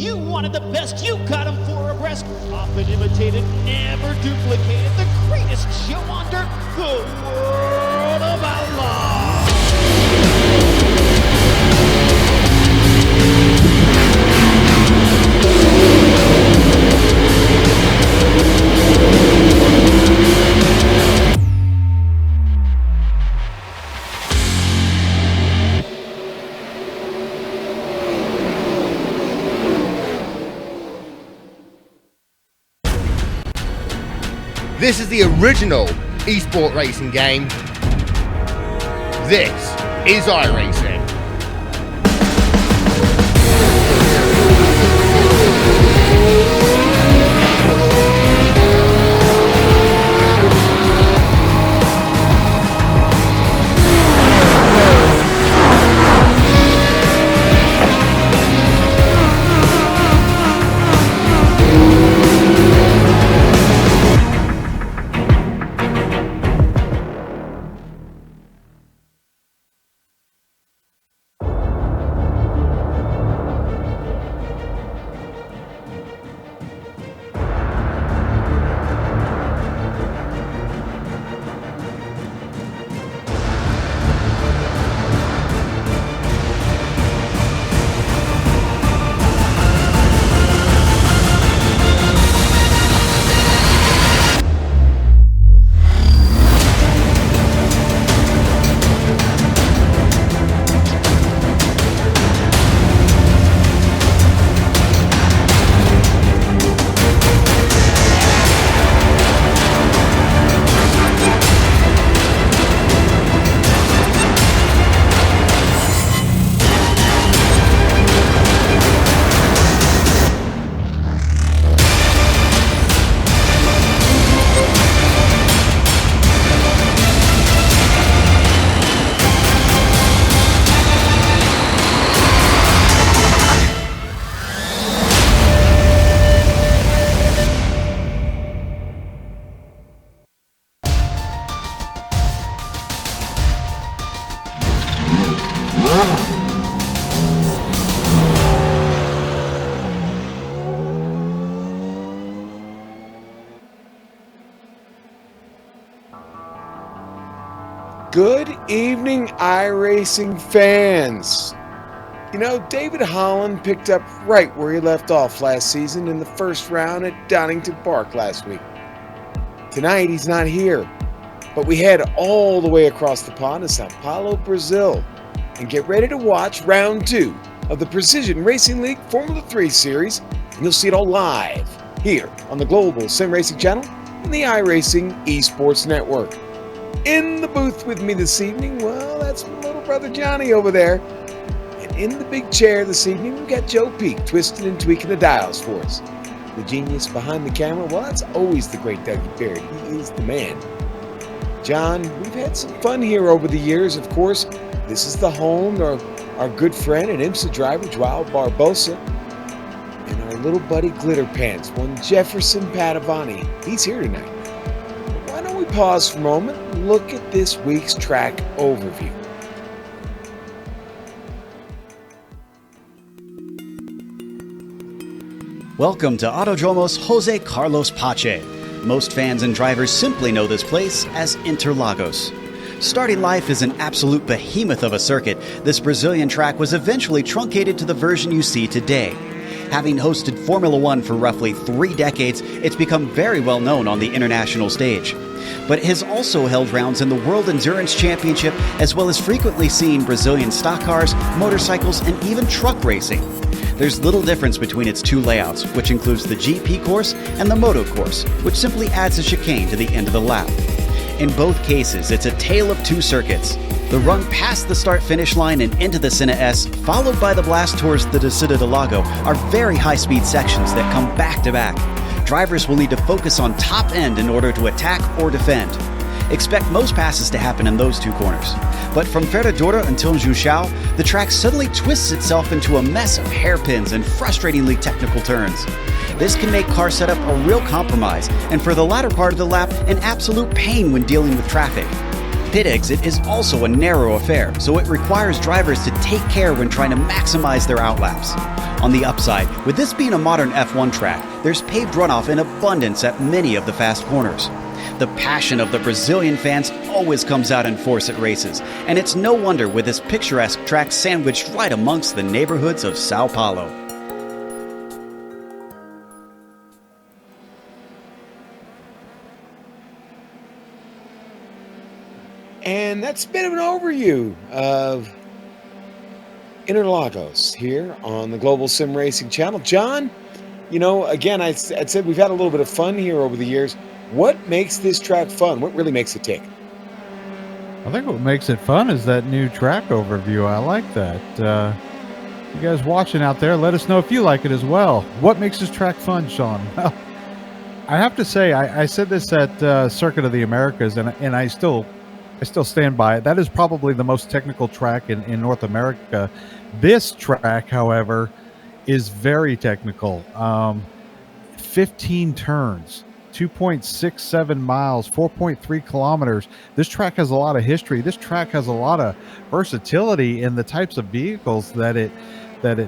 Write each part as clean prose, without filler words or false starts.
you wanted the best, you got them 4 abreast. Often imitated, never duplicated. The greatest show on dirt, the World of Outlaws. This is the original esport racing game. This is iRacing. Good evening, iRacing fans. You know, David Holland picked up right where he left off last season in the first round at Donington Park last week. Tonight, he's not here, but we head all the way across the pond to Sao Paulo, Brazil, and get ready to watch round 2 of the Precision Racing League Formula 3 Series, and you'll see it all live here on the Global Sim Racing Channel and the iRacing Esports Network. In the booth with me this evening, well, that's my little brother Johnny over there. And in the big chair this evening, we've got Joe Peak twisting and tweaking the dials for us. The genius behind the camera, well, that's always the great Dougie Baird. He is the man. John, we've had some fun here over the years, of course. This is the home of our good friend and IMSA driver, Joao Barbosa. And our little buddy Glitter Pants, one Jefferson Padavani. He's here tonight. Why don't we pause for a moment and look at this week's track overview. Welcome to Autódromo's Jose Carlos Pache. Most fans and drivers simply know this place as Interlagos. Starting life as an absolute behemoth of a circuit, this Brazilian track was eventually truncated to the version you see today. Having hosted Formula One for roughly 3 decades, it's become very well known on the international stage. But it has also held rounds in the World Endurance Championship, as well as frequently seen Brazilian stock cars, motorcycles, and even truck racing. There's little difference between its 2 layouts, which includes the GP course and the Moto course, which simply adds a chicane to the end of the lap. In both cases, it's a tale of 2 circuits. The run past the start-finish line and into the Senna S, followed by the blast towards the Descida do Lago, are very high-speed sections that come back-to-back. Drivers will need to focus on top end in order to attack or defend. Expect most passes to happen in those 2 corners. But from Ferradura until Juchao, the track suddenly twists itself into a mess of hairpins and frustratingly technical turns. This can make car setup a real compromise, and for the latter part of the lap, an absolute pain when dealing with traffic. pit exit is also a narrow affair, so it requires drivers to take care when trying to maximize their outlaps. On the upside, with this being a modern F1 track, there's paved runoff in abundance at many of the fast corners. The passion of the Brazilian fans always comes out in force at races, and it's no wonder with this picturesque track sandwiched right amongst the neighborhoods of Sao Paulo. And that's a bit of an overview of Interlagos here on the Global Sim Racing channel. John, again, I said we've had a little bit of fun here over the years. What makes this track fun? What really makes it tick? I think what makes it fun is that new track overview. I like that. You guys watching out there, let us know if you like it as well. What makes this track fun, Sean? Well, I have to say, I said this at Circuit of the Americas, and I still stand by it. That is probably the most technical track in North America. This track, however, is very technical. 15 turns. 2.67 miles, 4.3 kilometers. This track has a lot of history. This track has a lot of versatility in the types of vehicles that it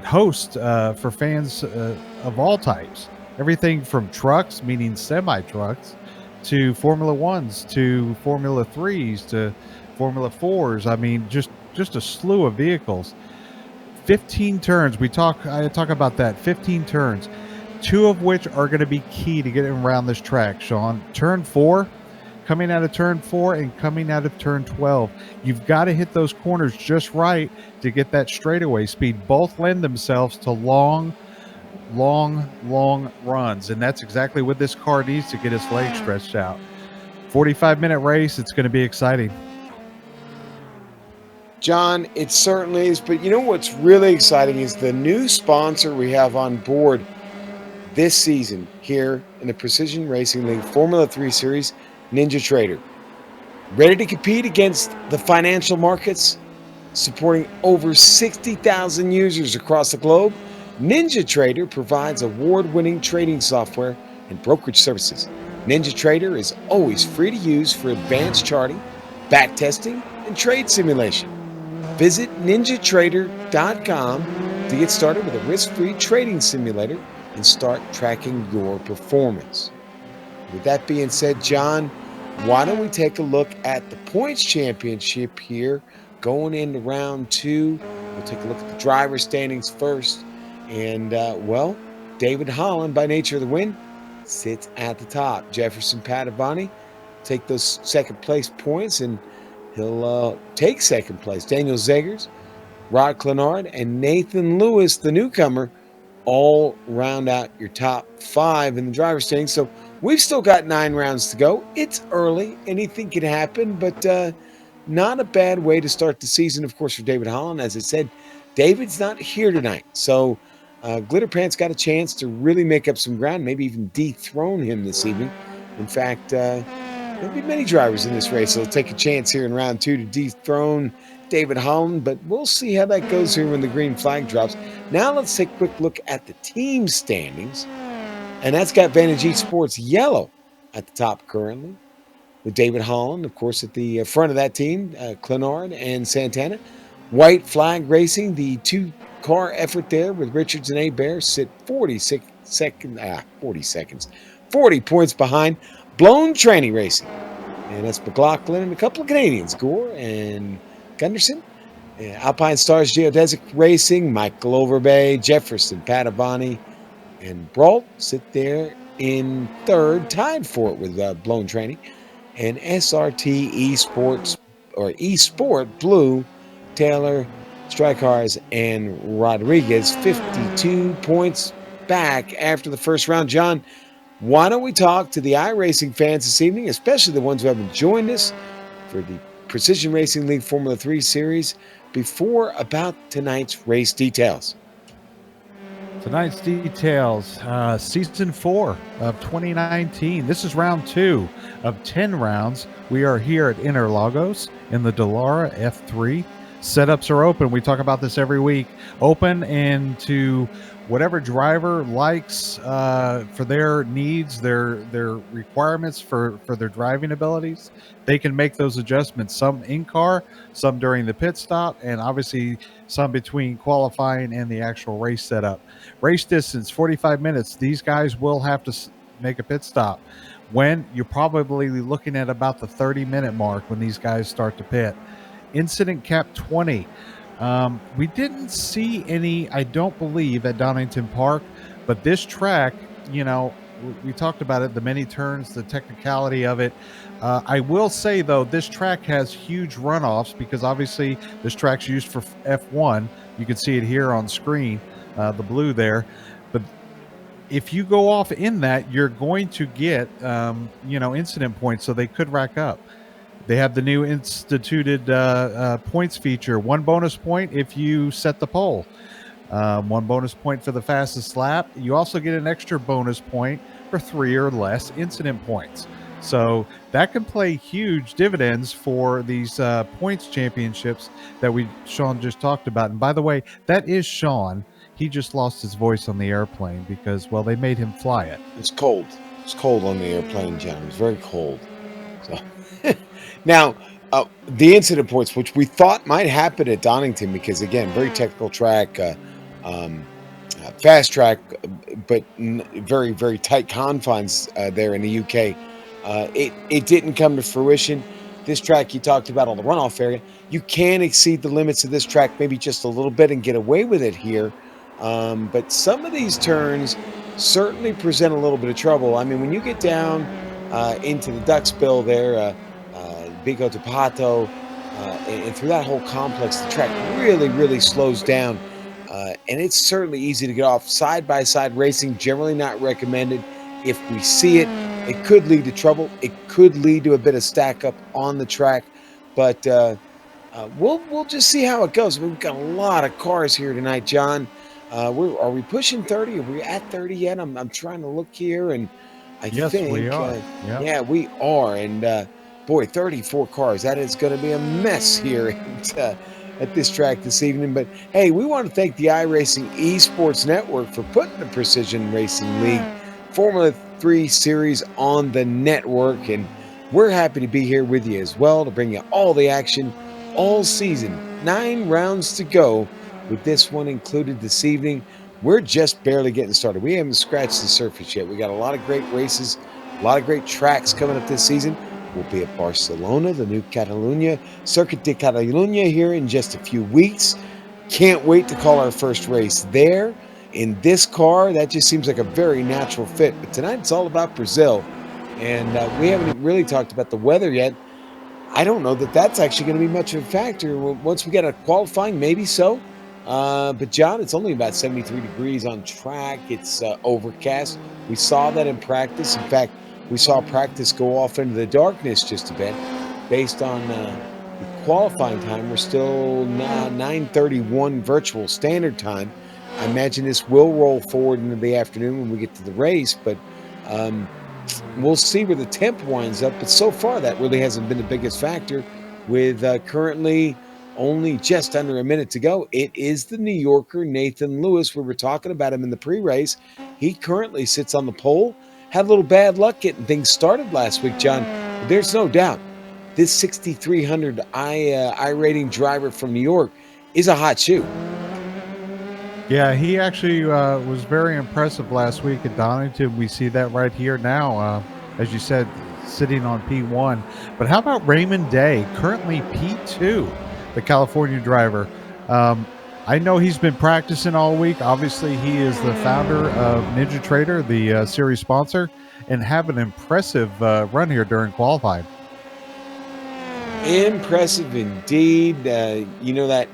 hosts for fans of all types. Everything from trucks, meaning semi-trucks, to Formula 1s, to Formula 3s, to Formula 4s. I mean, just a slew of vehicles. 15 turns. I talk about that. 15 turns. 2 of which are going to be key to getting around this track, Sean. Turn 4, coming out of turn 4 and coming out of turn 12. You've got to hit those corners just right to get that straightaway speed. Both lend themselves to long runs, and that's exactly what this car needs to get its legs stretched out. 45-minute race. It's going to be exciting. John, it certainly is, but what's really exciting is the new sponsor we have on board this season here in the Precision Racing League Formula 3 Series, NinjaTrader. Ready to compete against the financial markets? Supporting over 60,000 users across the globe, NinjaTrader provides award-winning trading software and brokerage services. NinjaTrader is always free to use for advanced charting, backtesting, and trade simulation. Visit ninjatrader.com to get started with a risk-free trading simulator and start tracking your performance. With that being said, John, why don't we take a look at the points championship here going into round 2. We'll take a look at the driver standings first. And, David Holland, by nature of the win, sits at the top. Jefferson Padavani take those second place points, and he'll take second place. Daniel Zegers, Rod Clenard, and Nathan Lewis, the newcomer, all round out your top 5 in the driver's standings. So we've still got 9 rounds to go. It's early. Anything can happen, but not a bad way to start the season, of course, for David Holland. As I said, David's not here tonight. So Glitterpants got a chance to really make up some ground, maybe even dethrone him this evening. In fact, there'll be many drivers in this race. So they'll take a chance here in round 2 to dethrone David Holland, but we'll see how that goes here when the green flag drops. Now let's take a quick look at the team standings, and that's got Vantage Esports yellow at the top currently, with David Holland, of course, at the front of that team, Clenard and Santana. White Flag Racing, the 2-car effort there with Richards and Hebert, sit 40 points behind. Blown Tranny Racing, and that's McLaughlin and a couple of Canadians, Gore and Gunderson. Alpine Stars Geodesic Racing, Michael Overbay, Jefferson Padavani, and Brault sit there in third, tied for it with Blown Tranny. And SRT Esports, or Esport Blue, Taylor, Strikars, and Rodriguez, 52 points back after the first round. John, why don't we talk to the iRacing fans this evening, especially the ones who haven't joined us for the Precision Racing League Formula 3 Series, before about tonight's race details. Tonight's details, Season 4 of 2019. This is round 2 of 10 rounds. We are here at Interlagos in the Dallara F3 Setups are open. We talk about this every week. Open and to whatever driver likes for their needs, their requirements for their driving abilities. They can make those adjustments. Some in car, some during the pit stop, and obviously some between qualifying and the actual race setup. Race distance 45 minutes. These guys will have to make a pit stop. When you're probably looking at about the 30-minute mark when these guys start to pit. Incident cap 20. We didn't see any, I don't believe, at Donington Park, but this track, we talked about it, the many turns, the technicality of it. I will say, though, this track has huge runoffs because obviously this track's used for F1. You can see it here on screen, the blue there. But if you go off in that, you're going to get, incident points, so they could rack up. They have the new instituted points feature. 1 bonus point if you set the pole. 1 bonus point for the fastest lap. You also get an extra bonus point for 3 or less incident points. So that can play huge dividends for these points championships that Sean just talked about. And by the way, that is Sean. He just lost his voice on the airplane because, well, they made him fly it. It's cold. It's cold on the airplane, John. It's very cold. So now, the incident points, which we thought might happen at Donington, because again, very technical track, fast track, but very, very tight confines there in the UK. It didn't come to fruition. This track you talked about on the runoff area, you can exceed the limits of this track maybe just a little bit and get away with it here. But some of these turns certainly present a little bit of trouble. I mean, when you get down into the Duxbill there, Bico de Pato, and through that whole complex, the track really, really slows down. And it's certainly easy to get off. Side-by-side racing, generally not recommended. If we see it, it could lead to trouble. It could lead to a bit of stack up on the track. But we'll just see how it goes. We've got a lot of cars here tonight, John. Are we pushing 30? Are we at 30 yet? I'm trying to look here, and I think we are. Yeah, we are. And boy, 34 cars. That is going to be a mess here at this track this evening. But hey, we want to thank the iRacing Esports Network for putting the Precision Racing League Formula 3 series on the network. And we're happy to be here with you as well to bring you all the action all season. 9 rounds to go with this one included this evening. We're just barely getting started. We haven't scratched the surface yet. We got a lot of great races, a lot of great tracks coming up this season. We'll be at Barcelona, the new Catalunya, Circuit de Catalunya here in just a few weeks. Can't wait to call our first race there. In this car, that just seems like a very natural fit. But tonight it's all about Brazil. And we haven't really talked about the weather yet. I don't know that that's actually going to be much of a factor. Once we get a qualifying, maybe so. But John, it's only about 73 degrees on track. It's overcast. We saw that in practice. In fact, we saw practice go off into the darkness just a bit. Based on the qualifying time, we're still 9:31 virtual standard time. I imagine this will roll forward into the afternoon when we get to the race, but we'll see where the temp winds up. But so far, that really hasn't been the biggest factor, with currently only just under a minute to go. It is the New Yorker, Nathan Lewis. We were talking about him in the pre-race. He currently sits on the pole. Had a little bad luck getting things started last week, John. But there's no doubt this 6,300 iRating driver from New York is a hot shoe. Yeah, he actually was very impressive last week at Donington. We see that right here now, as you said, sitting on P1. But how about Raymond Day, currently P2, the California driver? I know he's been practicing all week. Obviously, he is the founder of Ninja Trader, the series sponsor, and have an impressive run here during qualifying. Impressive indeed. You know, that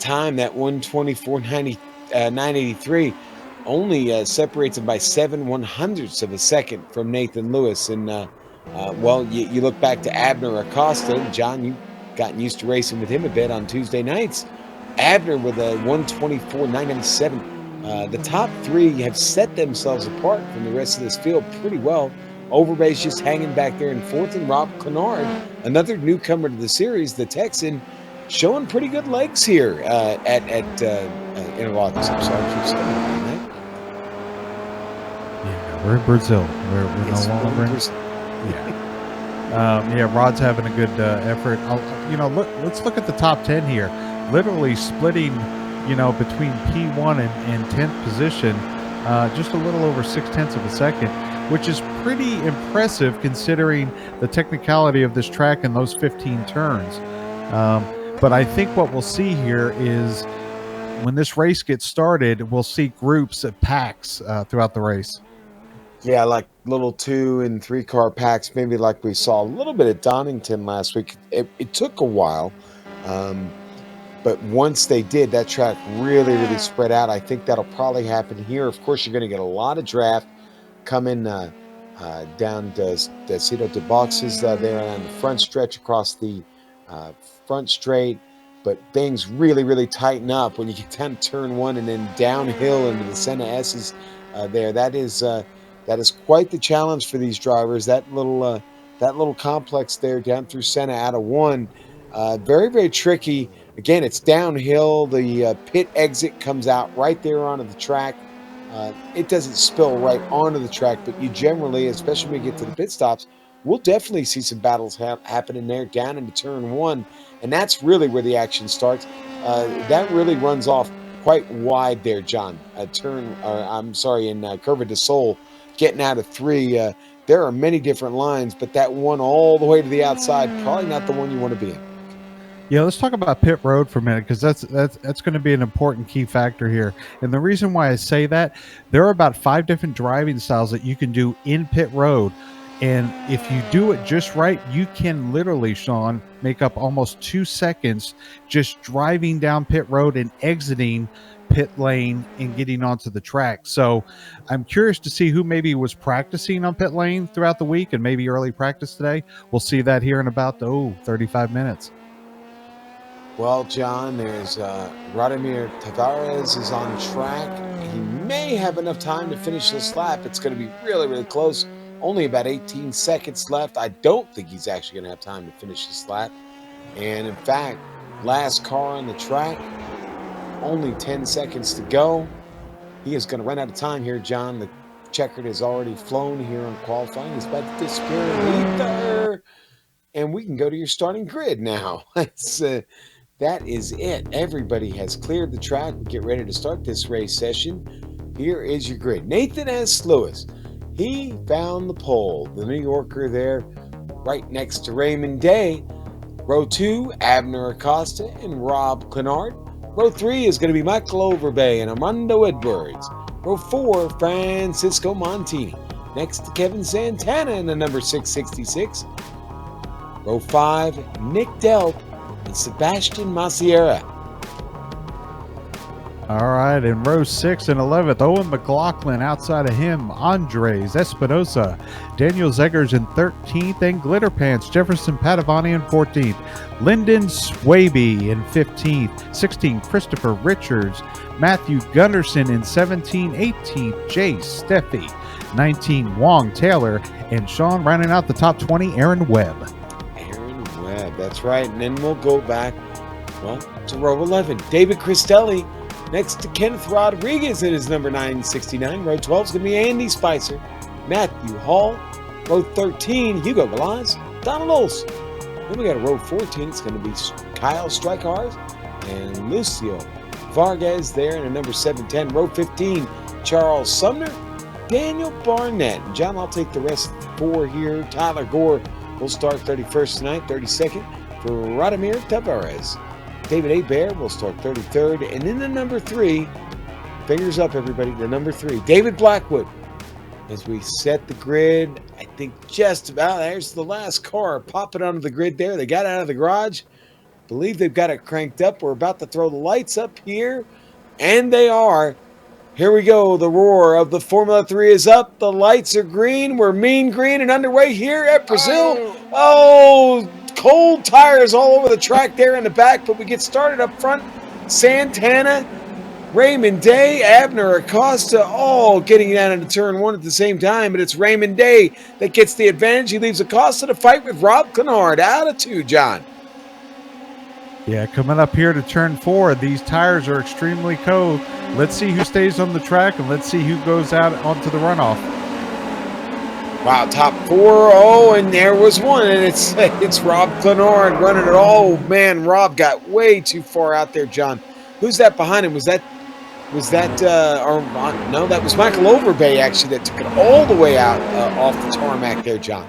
time, that 1:24.983, only separates him by 7/100ths of a second from Nathan Lewis. And well, you look back to Abner Acosta. John, you've gotten used to racing with him a bit on Tuesday nights. Abner with a 1:24.997. The top three have set themselves apart from the rest of this field pretty well. Overbay's just hanging back there in fourth, and Rob Cunard, another newcomer to the series, the Texan, showing pretty good legs here at Interlagos. I'm sorry, I keep saying that. Yeah, we're in Brazil. We're Yes, no longer in. Brazil. Yeah, Rod's having a good effort. Let's look at the top 10 here. Literally splitting, between P1 and 10th position, just a little over 6/10 of a second, which is pretty impressive considering the technicality of this track and those 15 turns. But I think what we'll see here is when this race gets started, we'll see groups of packs throughout the race. Yeah, like little 2 and 3 car packs, maybe like we saw a little bit at Donington last week. It took a while, but once they did, that track really, really spread out. I think that'll probably happen here. Of course, you're going to get a lot of draft coming down the Cito de Boxes there on the front stretch across the front straight. But things really, really tighten up when you get down to turn 1 and then downhill into the Senna S's there. That is quite the challenge for these drivers. That little complex there down through Senna out of 1, very, very tricky. Again, it's downhill. The pit exit comes out right there onto the track. It doesn't spill right onto the track, but you generally, especially when you get to the pit stops, we'll definitely see some battles happening there down into turn 1, and that's really where the action starts. That really runs off quite wide there, John. In Curva de Sol, getting out of 3. There are many different lines, but that one all the way to the outside, probably not the one you want to be in. Yeah, let's talk about pit road for a minute because that's going to be an important key factor here. And the reason why I say that, there are about 5 different driving styles that you can do in pit road. And if you do it just right, you can literally, Sean, make up almost 2 seconds just driving down pit road and exiting pit lane and getting onto the track. So I'm curious to see who maybe was practicing on pit lane throughout the week and maybe early practice today. We'll see that here in about 35 minutes. Well, John, there's Radimir Tavares is on track. He may have enough time to finish this lap. It's going to be really, really close. Only about 18 seconds left. I don't think he's actually going to have time to finish this lap. And in fact, last car on the track, only 10 seconds to go. He is going to run out of time here, John. The checkered has already flown here on qualifying. He's about to disappear in ether. And we can go to your starting grid now. That is it. Everybody has cleared the track. We get ready to start this race session. Here is your grid. Nathan S. Lewis. He found the pole. The New Yorker there right next to Raymond Day. Row 2, Abner Acosta and Rob Clenard. Row 3 is going to be Michael Overbay and Armando Edwards. Row 4, Francisco Montini. Next to Kevin Santana in the number 666. Row 5, Nick Delp and Sebastian Maciera. All right, in row 6 and 11th, Owen McLaughlin. Outside of him, Andres Espinosa, Daniel Zeggers in 13th, and Glitterpants, Jefferson Padavani in 14th, Lyndon Swaby in 15th, 16th, Christopher Richards, Matthew Gunderson in 17th, 18th, Jay Steffi, 19th, Wong Taylor, and Sean rounding out the top 20, Aaron Webb. That's right. And then we'll go back, to row 11. David Cristelli next to Kenneth Rodriguez in his number 969. Row 12 is going to be Andy Spicer, Matthew Hall. Row 13, Hugo Velaz, Donald Olson. Then we got a row 14. It's going to be Kyle Strikars and Lucio Vargas there in a number 710. Row 15, Charles Sumner, Daniel Barnett. And John, I'll take the rest 4 here. Tyler Gore will start 31st tonight, 32nd for Radimir Tavares. David Hebert will start 33rd. And in the number 3, fingers up everybody, the number 3, David Blackwood. As we set the grid, I think just about, there's the last car popping onto the grid there. They got out of the garage. Believe they've got it cranked up. We're about to throw the lights up here. And they are. Here we go. The roar of the Formula 3 is up. The lights are green. We're mean green and underway here at Brazil. Oh, cold tires all over the track there in the back, but we get started up front. Santana, Raymond Day, Abner Acosta, all getting down into turn 1 at the same time, but it's Raymond Day that gets the advantage. He leaves Acosta to fight with Rob Clenard out of 2, John. Yeah, coming up here to turn 4, these tires are extremely cold. Let's see who stays on the track, and let's see who goes out onto the runoff. Wow, top 4. Oh, and there was one, and it's Rob Clenard running it all. Oh, man, Rob got way too far out there, John. Who's that behind him? Was that no, that was Michael Overbay, actually, that took it all the way out off the tarmac there, John.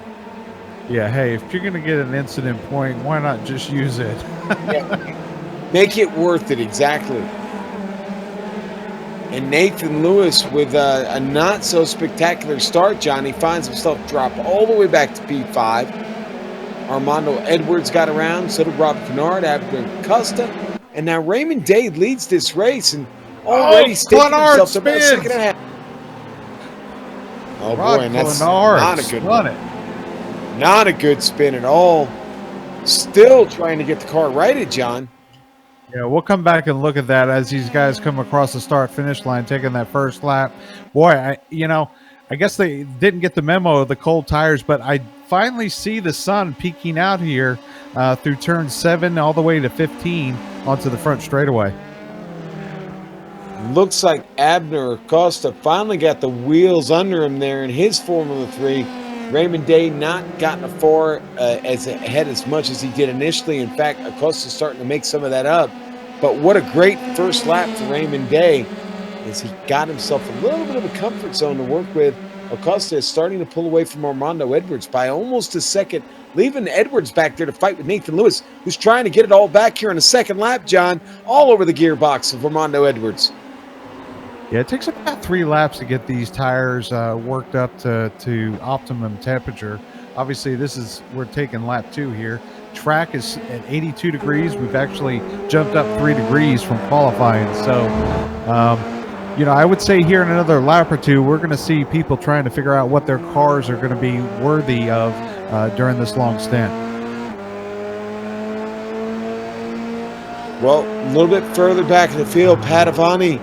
Yeah, hey, if you're going to get an incident point, why not just use it? Yeah. Make it worth it, exactly. And Nathan Lewis with a not-so-spectacular start, John. He finds himself drop all the way back to P5. Armando Edwards got around, so did Rob Clenard, Abner Costa. And now Raymond Day leads this race and already staking himself up in the second half. Oh, Rob boy, and that's Clenard not a good one. Not a good spin at all. Still trying to get the car righted, John. Yeah, we'll come back and look at that as these guys come across the start-finish line, taking that first lap. Boy, I guess they didn't get the memo of the cold tires, but I finally see the sun peeking out here through turn 7 all the way to 15 onto the front straightaway. Looks like Abner Acosta finally got the wheels under him there in his Formula 3. Raymond Day not gotten far ahead as much as he did initially. In fact, Acosta's starting to make some of that up. But what a great first lap for Raymond Day as he got himself a little bit of a comfort zone to work with. Acosta is starting to pull away from Armando Edwards by almost a second, leaving Edwards back there to fight with Nathan Lewis, who's trying to get it all back here in the second lap, John, all over the gearbox of Armando Edwards. Yeah, it takes about 3 laps to get these tires worked up to optimum temperature. Obviously, we're taking lap 2 here. Track is at 82 degrees. We've actually jumped up 3 degrees from qualifying. So, I would say here in another lap or 2, we're going to see people trying to figure out what their cars are going to be worthy of during this long stint. Well, a little bit further back in the field, Padovani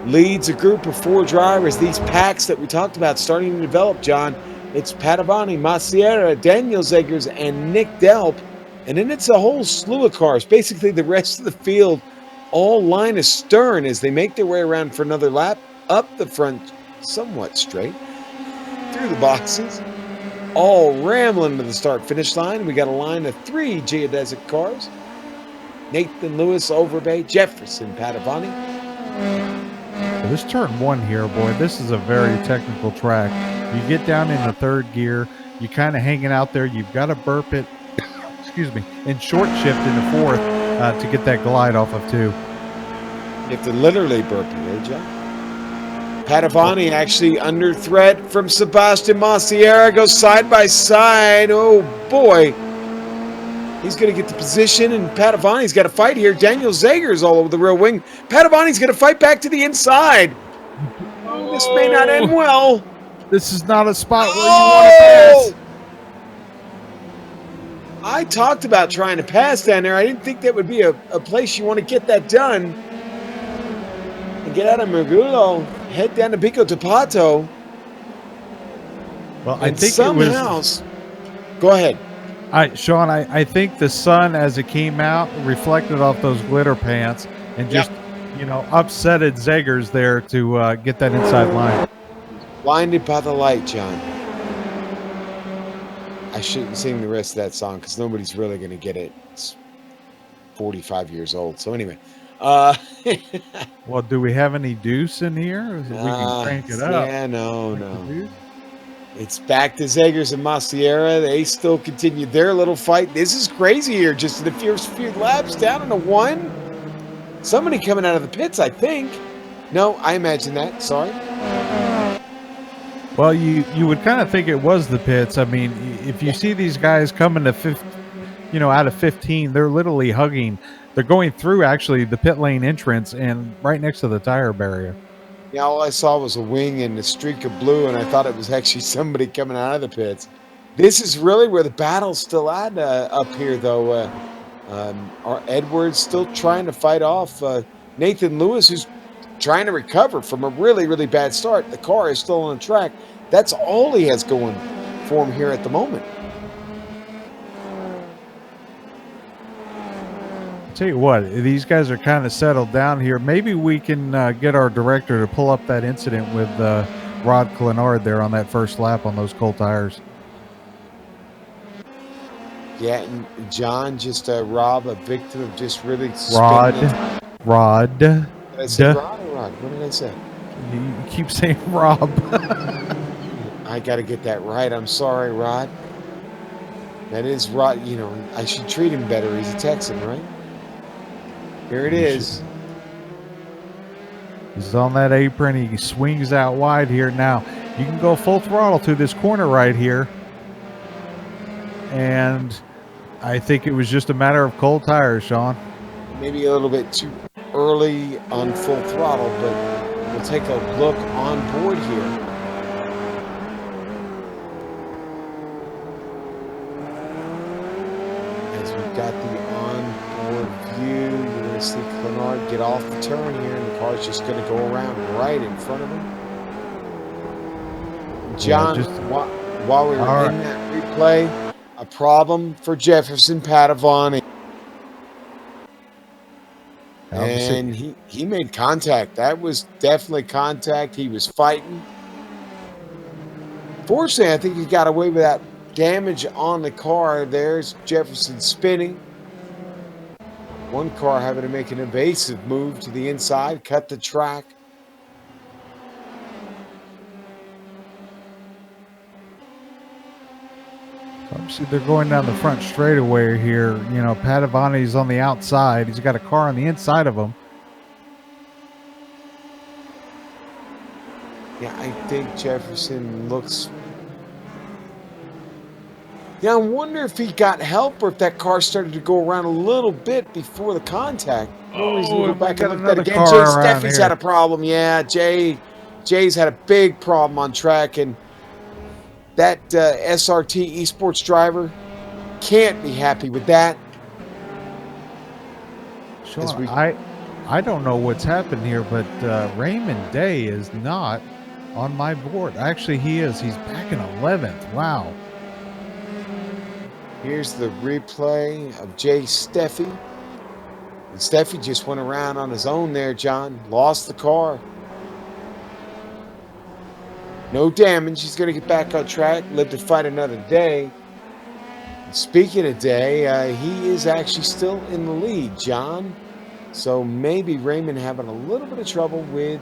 leads a group of 4 drivers. These packs that we talked about starting to develop, John. It's Padovani, Maciera, Daniel Zegers, and Nick Delp. And then it's a whole slew of cars. Basically, the rest of the field all line astern as they make their way around for another lap, up the front, somewhat straight, through the boxes, all rambling to the start-finish line. We got a line of 3 geodesic cars. Nathan Lewis, Overbay, Jefferson, Padovani. This turn 1 here, boy, this is a very technical track. You get down in the 3rd gear, you kind of hanging out there. You've got to burp it, excuse me, and short shift into 4th to get that glide off of 2. You have to literally burp it, eh, John? Padovani actually under threat from Sebastian Maciera. Goes side by side. Oh, boy. He's going to get the position, and Padovani's got to fight here. Daniel Zegers all over the rear wing. Padovani's going to fight back to the inside. Oh, this may not end well. This is not a spot where you want to pass. I talked about trying to pass down there. I didn't think that would be a place you want to get that done. And get out of Mergulo, head down to Pico de Pato. Well, I think somehow, go ahead. Sean, I think the sun, as it came out, reflected off those glitter pants and just, upsetted Zegers there to get that inside line. Blinded by the light, John. I shouldn't sing the rest of that song because nobody's really going to get it. It's 45 years old. So anyway. Well, do we have any deuce in here? We can crank it up. Yeah, no. It's back to Zegers and Maciera. They still continue their little fight. This is crazy here. Just in the first few laps, down in a 1. Somebody coming out of the pits, I think. No, I imagine that. Sorry. Well, you would kind of think it was the pits. I mean, if you see these guys coming to out of 15, they're literally hugging. They're going through actually the pit lane entrance and right next to the tire barrier. Yeah, all I saw was a wing and a streak of blue, and I thought it was actually somebody coming out of the pits. This is really where the battle's still at up here, though. Edwards still trying to fight off Nathan Lewis, who's trying to recover from a really, really bad start. The car is still on the track. That's all he has going for him here at the moment. tell you what, these guys are kind of settled down here. Maybe we can get our director to pull up that incident with Rod Clenard there on that first lap on those cold tires. Yeah, and John, just Rob, a victim of just really Rod. spinning the Rod. Did I say Rod or Rod? What did I say? You keep saying Rob. I got to get that right. I'm sorry, Rod. That is Rod. You know, I should treat him better. He's a Texan, right? Here it is. He's on that apron. He swings out wide here. Now, you can go full throttle through this corner right here. And I think it was just a matter of cold tires, Sean. Maybe a little bit too early on full throttle, but we'll take a look on board here. As we've got the on-board view, you're going to see Clenard get off the turn here, and the car's just going to go around right in front of him. John, while we were in that replay, a problem for Jefferson Padavani. And he made contact. That was definitely contact. He was fighting. Fortunately, I think he got away with that damage on the car. There's Jefferson spinning. One car having to make an evasive move to the inside, cut the track. Obviously, they're going down the front straightaway here. You know, Padavani's on the outside. He's got a car on the inside of him. Yeah, I think Jefferson looks... Yeah, I wonder if he got help or if that car started to go around a little bit before the contact. Oh, back and look at that again. car Jay around Steffi's here. had a problem. Yeah, Jay's had a big problem on track, and that SRT esports driver can't be happy with that. Sean, I don't know what's happened here, but Raymond Day is not on my board. Actually, he is. He's back in 11th. Wow. Here's the replay of Jay Steffi. And Steffi just went around on his own there, John. Lost the car. No damage. He's going to get back on track. Live to fight another day. And speaking of day, he is actually still in the lead, John. So maybe Raymond having a little bit of trouble with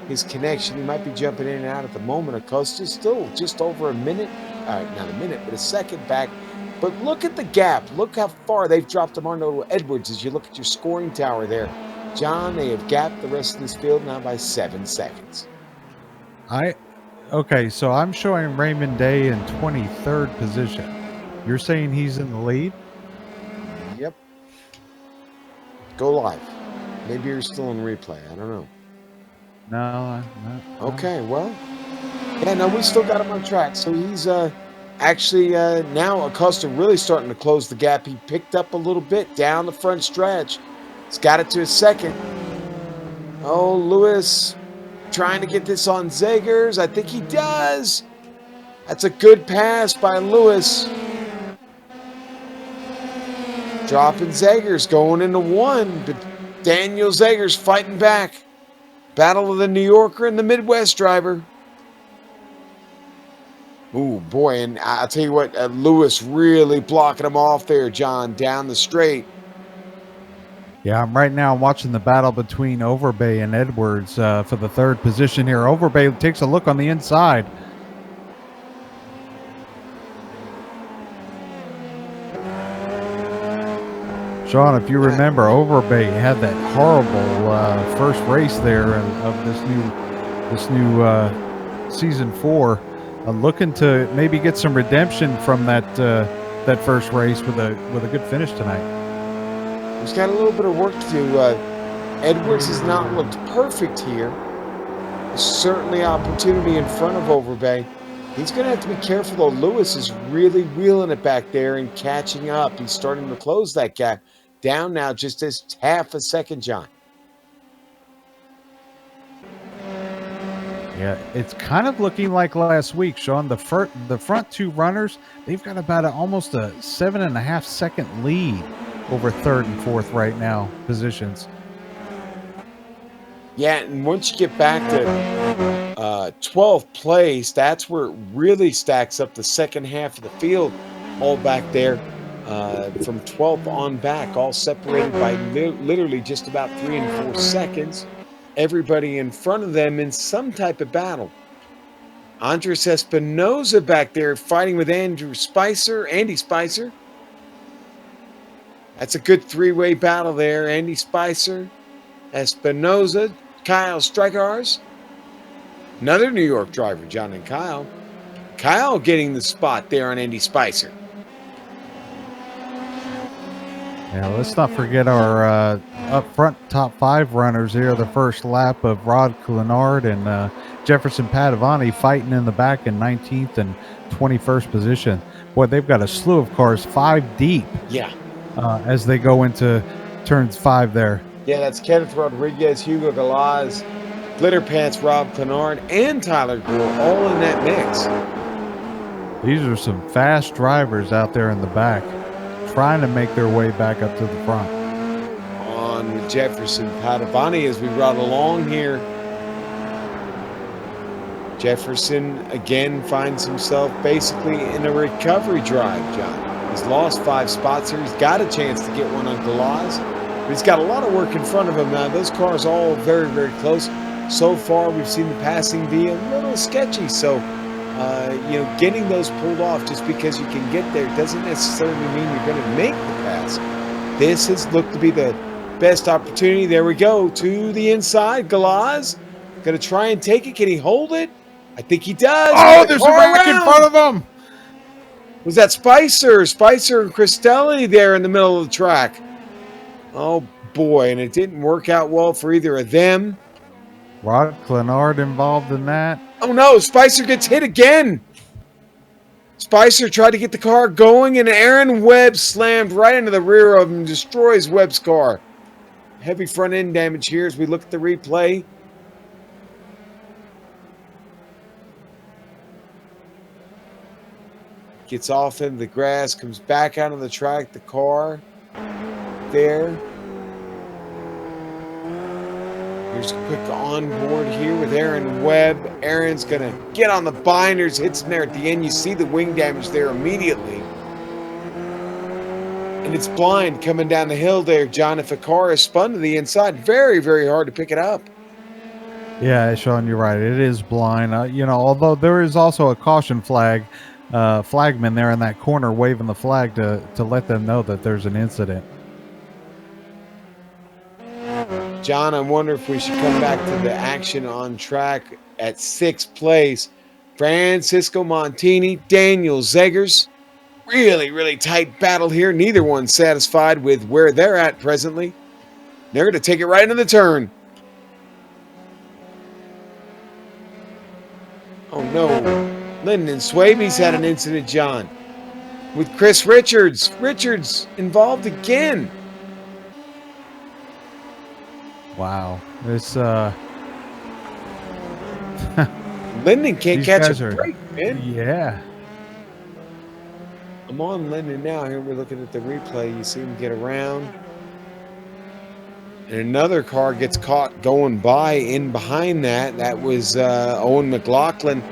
his connection. He might be jumping in and out at the moment. Acosta's still just over a minute. Not a minute, but a second back. But look at the gap. Look how far they've dropped Armando Edwards as you look at your scoring tower there. John, they have gapped the rest of this field now by 7 seconds. Okay, so I'm showing Raymond Day in 23rd position. You're saying he's in the lead? Yep. Go live. Maybe you're still in replay. I don't know. No, I'm not. Okay, well. Yeah, no, we still got him on track. So he's actually now Acosta really starting to close the gap. He picked up a little bit down the front stretch. He's got it to his second. Oh, Lewis trying to get this on Zegers. I think he does. That's a good pass by Lewis. Dropping Zegers, going into one, but Daniel Zegers fighting back. Battle of the New Yorker and the Midwest driver. Ooh, boy, and I'll tell you what, Lewis really blocking him off there, John, down the straight. Yeah, right now I'm watching the battle between Overbay and Edwards for the third position here. Overbay takes a look on the inside. Sean, if you remember, Overbay had that horrible first race there of this new season 4. Looking to maybe get some redemption from that first race with a good finish tonight. He's got a little bit of work to do. Edwards has not looked perfect here. There's certainly opportunity in front of Overbay. He's going to have to be careful, though. Lewis is really wheeling it back there and catching up. He's starting to close that gap. Down now just as half a second, John. Yeah, it's kind of looking like last week, Sean. The front two runners, they've got about almost a 7.5 second lead over third and fourth right now positions. Yeah, and once you get back to 12th place, that's where it really stacks up the second half of the field, all back there from 12th on back, all separated by literally just about 3 and 4 seconds. Everybody in front of them in some type of battle. Andres Espinosa back there fighting with Andy Spicer. That's a good three-way battle there. Andy Spicer, Espinosa, Kyle Strikars. Another New York driver, John and Kyle. Kyle getting the spot there on Andy Spicer. Yeah, let's not forget our up front top 5 runners here. The first lap of Rod Clenard and Jefferson Padavani fighting in the back in 19th and 21st position. Boy, they've got a slew of cars 5 deep. Yeah. As they go into turns 5 there. Yeah, that's Kenneth Rodriguez, Hugo Galaz, Glitter Pants, Rob Clenard, and Tyler Gore all in that mix. These are some fast drivers out there in the back trying to make their way back up to the front. On with Jefferson Padavani as we ride along here. Jefferson again finds himself basically in a recovery drive, John. He's lost 5 spots here. He's got a chance to get one on Galaz, but he's got a lot of work in front of him now. Those cars all very, very close. So far, we've seen the passing be a little sketchy. So, getting those pulled off just because you can get there doesn't necessarily mean you're going to make the pass. This has looked to be the best opportunity. There we go to the inside. Galaz going to try and take it. Can he hold it? I think he does. Oh, there's a wreck in front of him. Was that Spicer? Spicer and Cristelli there in the middle of the track. Oh, boy, and it didn't work out well for either of them. Rod Clenard involved in that. Oh, no, Spicer gets hit again. Spicer tried to get the car going, and Aaron Webb slammed right into the rear of him, destroys Webb's car. Heavy front end damage here as we look at the replay. Gets off into the grass, comes back out on the track, the car there. Here's a quick onboard here with Aaron Webb. Aaron's going to get on the binders, hits him there at the end. You see the wing damage there immediately. And it's blind coming down the hill there, John. If a car is spun to the inside, very, very hard to pick it up. Yeah, Sean, you're right. It is blind. Although there is also a caution flagman there in that corner waving the flag to let them know that there's an incident. John, I wonder if we should come back to the action on track at 6th place. Francisco Montini, Daniel Zegers. Really, really tight battle here. Neither one satisfied with where they're at presently. They're going to take it right into the turn. Oh, no. Lyndon Swaby's had an incident, John, with Chris Richards. Richards involved again. Wow. This Lyndon can't catch a break, man. Yeah. I'm on Lyndon now. Here we're looking at the replay. You see him get around. And another car gets caught going by in behind that. That was Owen McLaughlin.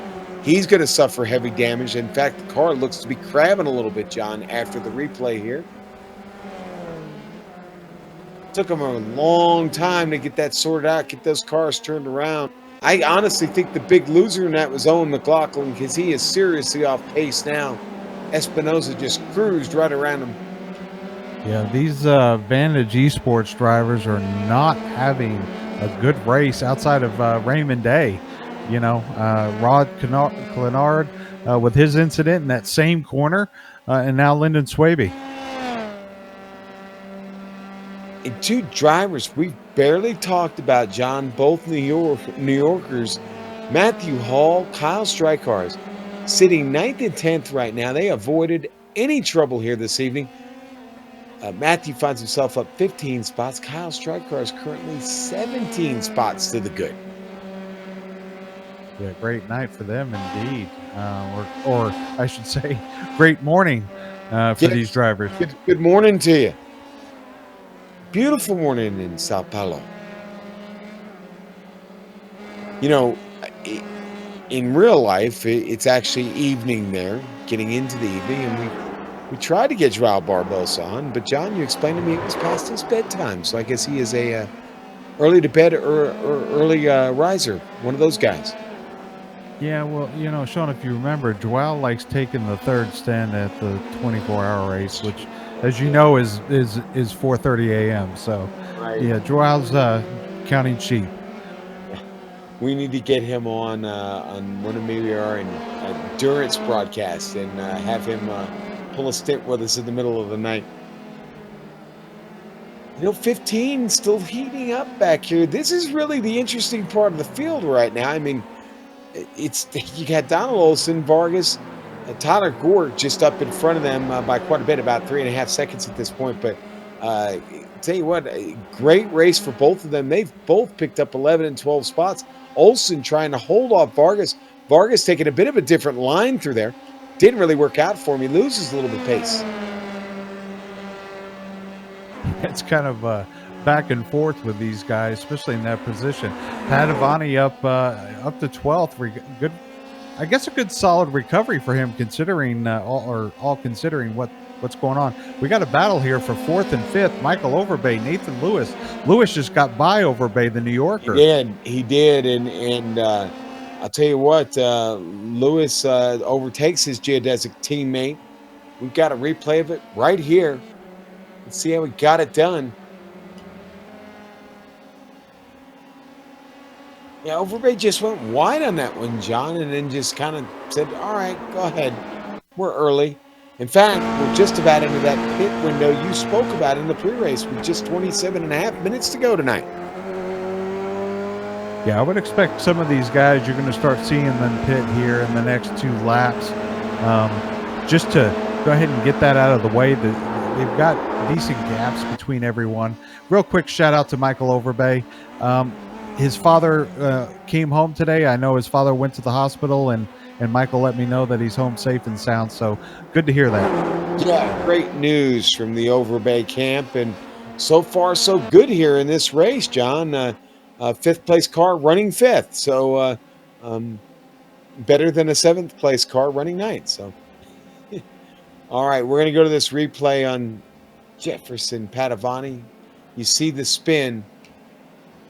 He's going to suffer heavy damage. In fact, the car looks to be crabbing a little bit, John, after the replay here. Took him a long time to get that sorted out, get those cars turned around. I honestly think the big loser in that was Owen McLaughlin because he is seriously off pace now. Espinosa just cruised right around him. Yeah, these Vantage Esports drivers are not having a good race outside of Raymond Day. Rod Clenard with his incident in that same corner, and now Lyndon Swaby. And 2 drivers we've barely talked about, John, both New Yorkers, Matthew Hall, Kyle Strikars, sitting 9th and 10th right now. They avoided any trouble here this evening. Matthew finds himself up 15 spots. Kyle Strikars currently 17 spots to the good. Yeah, great night for them indeed. Or I should say, great morning for these drivers. Good morning to you. beautiful morning in Sao Paulo. You know, in real life, it's actually evening there, getting into the evening, and we tried to get Joao Barbosa on, but John, you explained to me it was past his bedtime, so I guess he is a early to bed or early riser, one of those guys. Yeah, well, Sean, if you remember, Joao likes taking the third stand at the 24-hour race, which, as you know, is 4:30 a.m. So, Right. yeah, Joao's counting sheep. We need to get him on one of maybe our endurance broadcasts and have him pull a stint with us in the middle of the night. 15 still heating up back here. This is really the interesting part of the field right now. I mean, it's you got Donald Olson, Vargas, Tyler Gore just up in front of them by quite a bit, about 3.5 seconds at this point. But tell you what, a great race for both of them. They've both picked up 11 and 12 spots. Olson trying to hold off Vargas. Vargas taking a bit of a different line through there. Didn't really work out for him. He loses a little bit of pace. It's kind of back and forth with these guys, especially in that position. Padovani up to 12th. Good, I guess a good solid recovery for him, considering all considering what's going on. We got a battle here for 4th and 5th. Michael Overbay, Nathan Lewis. Lewis just got by Overbay, the New Yorker. He did, and I'll tell you what, Lewis overtakes his geodesic teammate. We've got a replay of it right here. Let's see how he got it done. Yeah, Overbay just went wide on that one, John, and then just kind of said, all right, go ahead. We're early. In fact, we're just about into that pit window you spoke about in the pre-race with just 27.5 minutes to go tonight. Yeah, I would expect some of these guys you're going to start seeing them pit here in the next 2 laps, just to go ahead and get that out of the way. They've got decent gaps between everyone. Real quick shout out to Michael Overbay. His father came home today. I know his father went to the hospital, and Michael let me know that he's home safe and sound. So good to hear that. Yeah, great news from the Overbay camp, and so far so good here in this race, John. 5th place car running 5th, so better than a 7th place car running 9th. So, all right, we're going to go to this replay on Jefferson Padovani. You see the spin.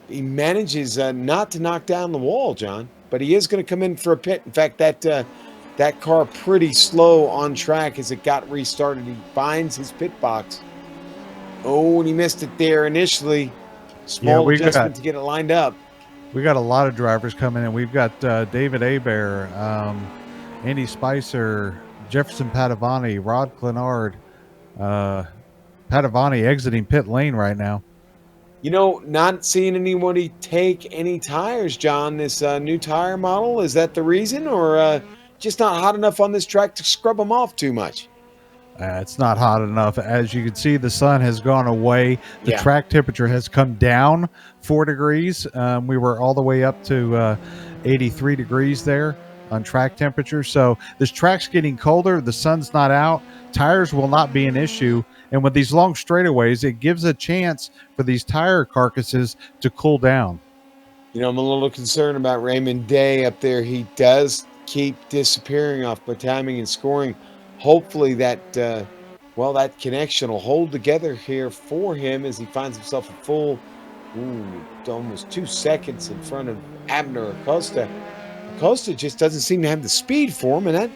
He manages not to knock down the wall, John, but he is going to come in for a pit. In fact, that car pretty slow on track as it got restarted. He finds his pit box. Oh, and he missed it there initially. Small adjustment to get it lined up. We got a lot of drivers coming in. We've got David Hebert, Andy Spicer, Jefferson Padovani, Rod Clenard. Padovani exiting pit lane right now. Not seeing anybody take any tires, John. This new tire model, is that the reason, or just not hot enough on this track to scrub them off too much? It's not hot enough. As you can see, the sun has gone away. The track temperature has come down 4 degrees. We were all the way up to 83 degrees there on track temperature. So this track's getting colder. The sun's not out. Tires will not be an issue. And with these long straightaways, it gives a chance for these tire carcasses to cool down. I'm a little concerned about Raymond Day up there. He does keep disappearing off my timing and scoring. Hopefully that connection will hold together here for him as he finds himself a full almost 2 seconds in front of Abner Acosta. Acosta just doesn't seem to have the speed for him, and that,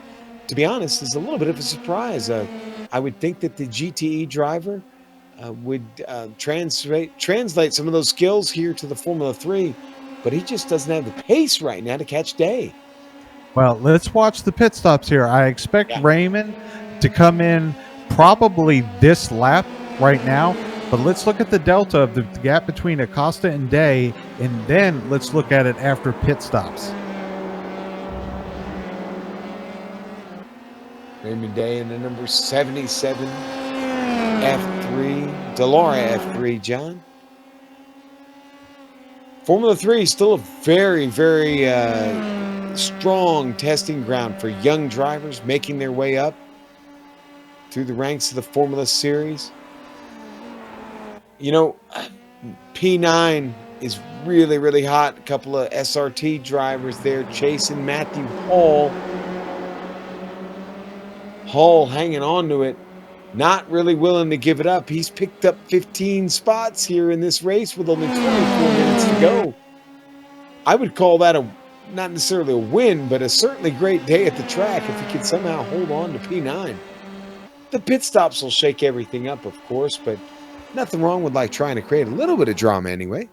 to be honest, is a little bit of a surprise. I would think that the GTE driver would translate some of those skills here to the Formula 3, but he just doesn't have the pace right now to catch Day. Well, let's watch the pit stops here. I expect Raymond to come in probably this lap right now, but let's look at the delta of the gap between Acosta and Day, and then let's look at it after pit stops. Raymond Day in the number 77 F3, Delara F3, John. Formula 3 is still a very, very strong testing ground for young drivers making their way up through the ranks of the Formula Series. You know, P9 is really, really hot. A couple of SRT drivers there chasing Matthew Hall. Hall hanging on to it, not really willing to give it up. He's picked up 15 spots here in this race with only 24 minutes to go. I would call that not necessarily a win, but a certainly great day at the track if he can somehow hold on to P9. The pit stops will shake everything up, of course, but nothing wrong with trying to create a little bit of drama anyway.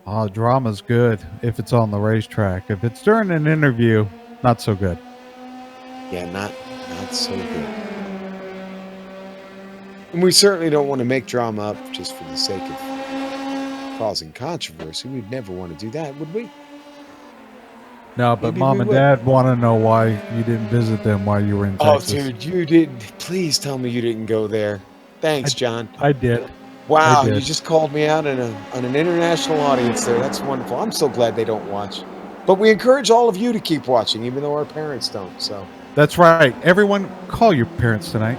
Oh, drama's good if it's on the racetrack. If it's during an interview, not so good. Yeah, not so good. And we certainly don't want to make drama up just for the sake of causing controversy. We'd never want to do that, would we? No, but Mom and Dad want to know why you didn't visit them while you were in Texas. Oh, dude, you didn't. Please tell me you didn't go there. Thanks, John. I did. Wow, you just called me out on an international audience there. That's wonderful. I'm so glad they don't watch. But we encourage all of you to keep watching, even though our parents don't. So that's right. Everyone, call your parents tonight.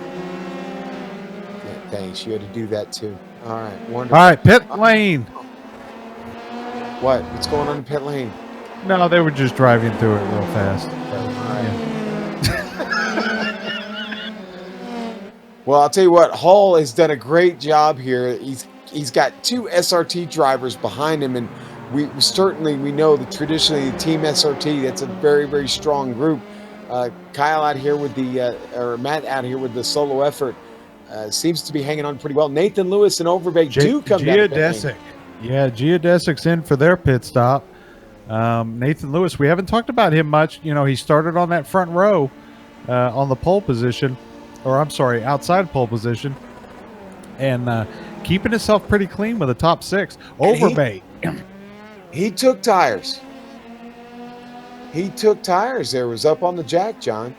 Yeah, thanks. You had to do that too. All right, wonderful. All right, pit lane. What? What's going on in pit lane? No, they were just driving through it real fast. Well, I'll tell you what, Hall has done a great job here. He's got two SRT drivers behind him, and we know that traditionally the Team SRT, that's a very, very strong group. Kyle out here with or Matt out here with the solo effort seems to be hanging on pretty well. Nathan Lewis and Overbay do come down. Geodesic. Yeah, Geodesic's in for their pit stop. Nathan Lewis, we haven't talked about him much. You know, he started on that front row on the pole position. Or I'm sorry, outside pole position, and keeping himself pretty clean with a top 6. Overbay. He took tires. He took tires there. Was up on the jack, John.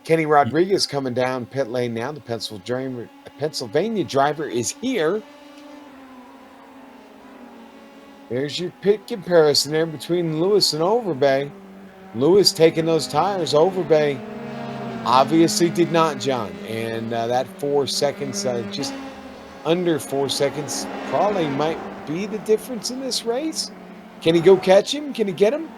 Kenny Rodriguez coming down pit lane now. The Pennsylvania driver is here. There's your pit comparison there between Lewis and Overbay. Lewis taking those tires. Overbay obviously did not, John. And that 4 seconds, just under 4 seconds, probably might be the difference in this race. Can he go catch him? Can he get him?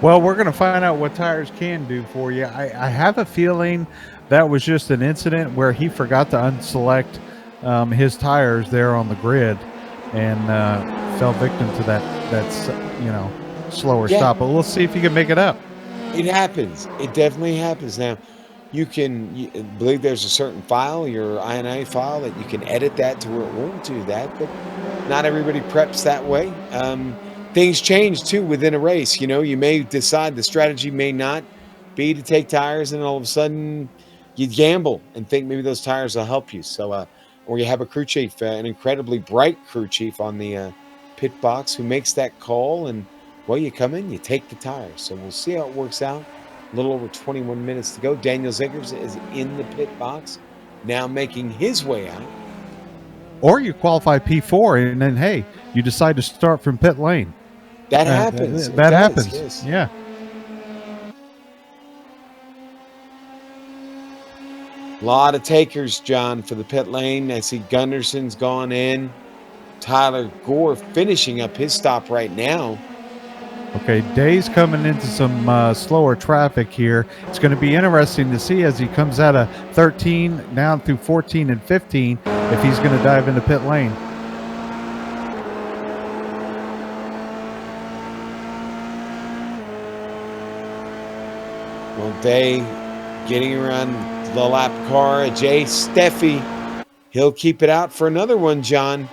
Well, we're going to find out what tires can do for you. I have a feeling that was just an incident where he forgot to unselect his tires there on the grid and fell victim to that slower stop, but we'll see if you can make it up. It happens. It definitely happens. Now, you believe there's a certain file, your INI file, that you can edit that to where it won't do that, but not everybody preps that way. Things change too within a race. You may decide the strategy may not be to take tires, and all of a sudden you gamble and think maybe those tires will help you. So, or you have a crew chief, an incredibly bright crew chief on the pit box who makes that call, and well, you come in, you take the tires. So we'll see how it works out. A little over 21 minutes to go. Daniel Zegers is in the pit box, now making his way out. Or you qualify P4, and then, hey, you decide to start from pit lane. That happens. That happens. Yes. Yeah. A lot of takers, John, for the pit lane. I see Gunderson's gone in. Tyler Gore finishing up his stop right now. Okay, Day's coming into some slower traffic here. It's going to be interesting to see as he comes out of 13 down through 14 and 15 if he's going to dive into pit lane. Well, Day getting around the lap car. Jay Steffi, he'll keep it out for another one, John.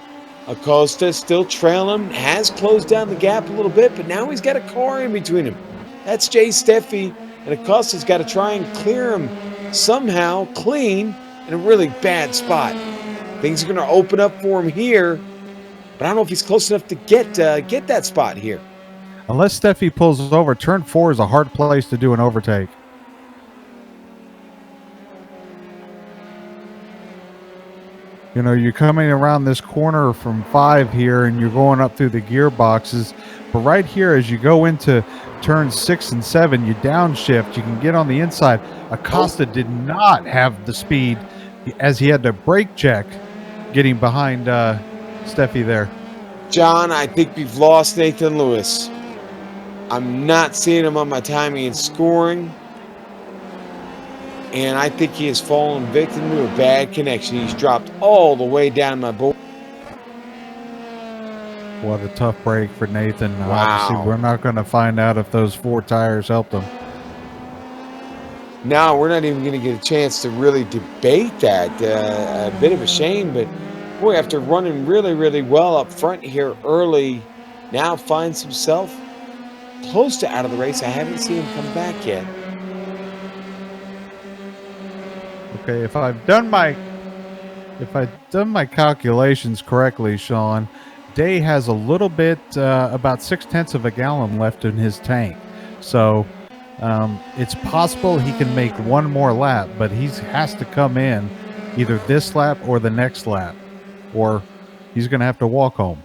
Acosta still trailing, has closed down the gap a little bit, but now he's got a car in between him. That's Jay Steffi, and Acosta's got to try and clear him somehow clean in a really bad spot. Things are going to open up for him here, but I don't know if he's close enough to get that spot here. Unless Steffi pulls over, turn 4 is a hard place to do an overtake. You know, you're coming around this corner from 5 here, and you're going up through the gearboxes. But right here, as you go into turns 6 and 7, you downshift. You can get on the inside. Acosta did not have the speed as he had to brake check getting behind Steffi there. John, I think we've lost Nathan Lewis. I'm not seeing him on my timing and scoring. And I think he has fallen victim to a bad connection. He's dropped all the way down my board. What a tough break for Nathan. Wow. Obviously, we're not going to find out if those 4 tires helped him. No, we're not even going to get a chance to really debate that. A bit of a shame, but boy, after running really, really well up front here early, now finds himself close to out of the race. I haven't seen him come back yet. Okay, if I've done my calculations correctly, Sean, Day has a little bit, about 0.6 of a gallon left in his tank. So it's possible he can make one more lap, but he has to come in either this lap or the next lap, or he's going to have to walk home.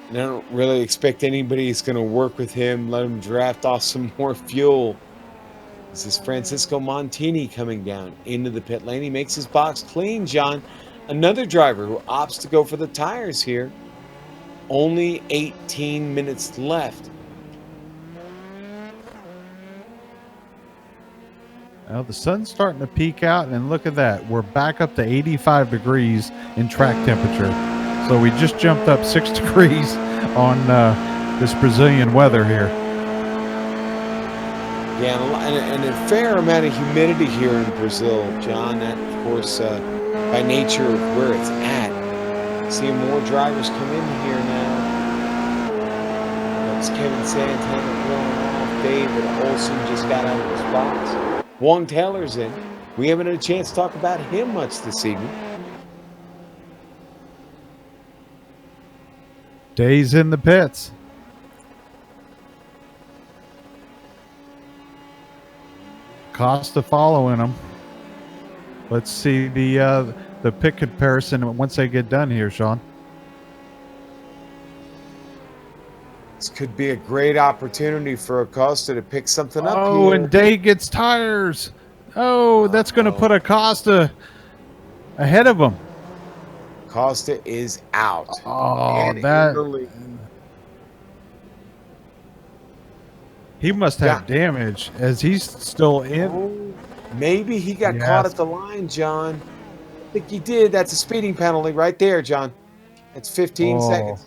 And I don't really expect anybody's going to work with him, let him draft off some more fuel. This is Francisco Montini coming down into the pit lane. He makes his box clean, John. Another driver who opts to go for the tires here. Only 18 minutes left. Well, the sun's starting to peek out, and look at that. We're back up to 85 degrees in track temperature. So we just jumped up 6 degrees on this Brazilian weather here. Yeah, and a fair amount of humidity here in Brazil, John. That, of course, by nature of where it's at. Seeing more drivers come in here now. That's Kevin Santana blowing off. David Olson just got out of his box. Wong Taylor's in. We haven't had a chance to talk about him much this evening. Day's in the pits. Costa following him. Let's see the pit comparison once they get done here, Sean. This could be a great opportunity for Acosta to pick something up here. Oh, and Day gets tires. Oh, that's going to put Acosta ahead of him. Acosta is out. Oh, that... He must have damage as he's still in. Oh, maybe he got caught at the line, John. I think he did. That's a speeding penalty right there, John. That's 15 seconds.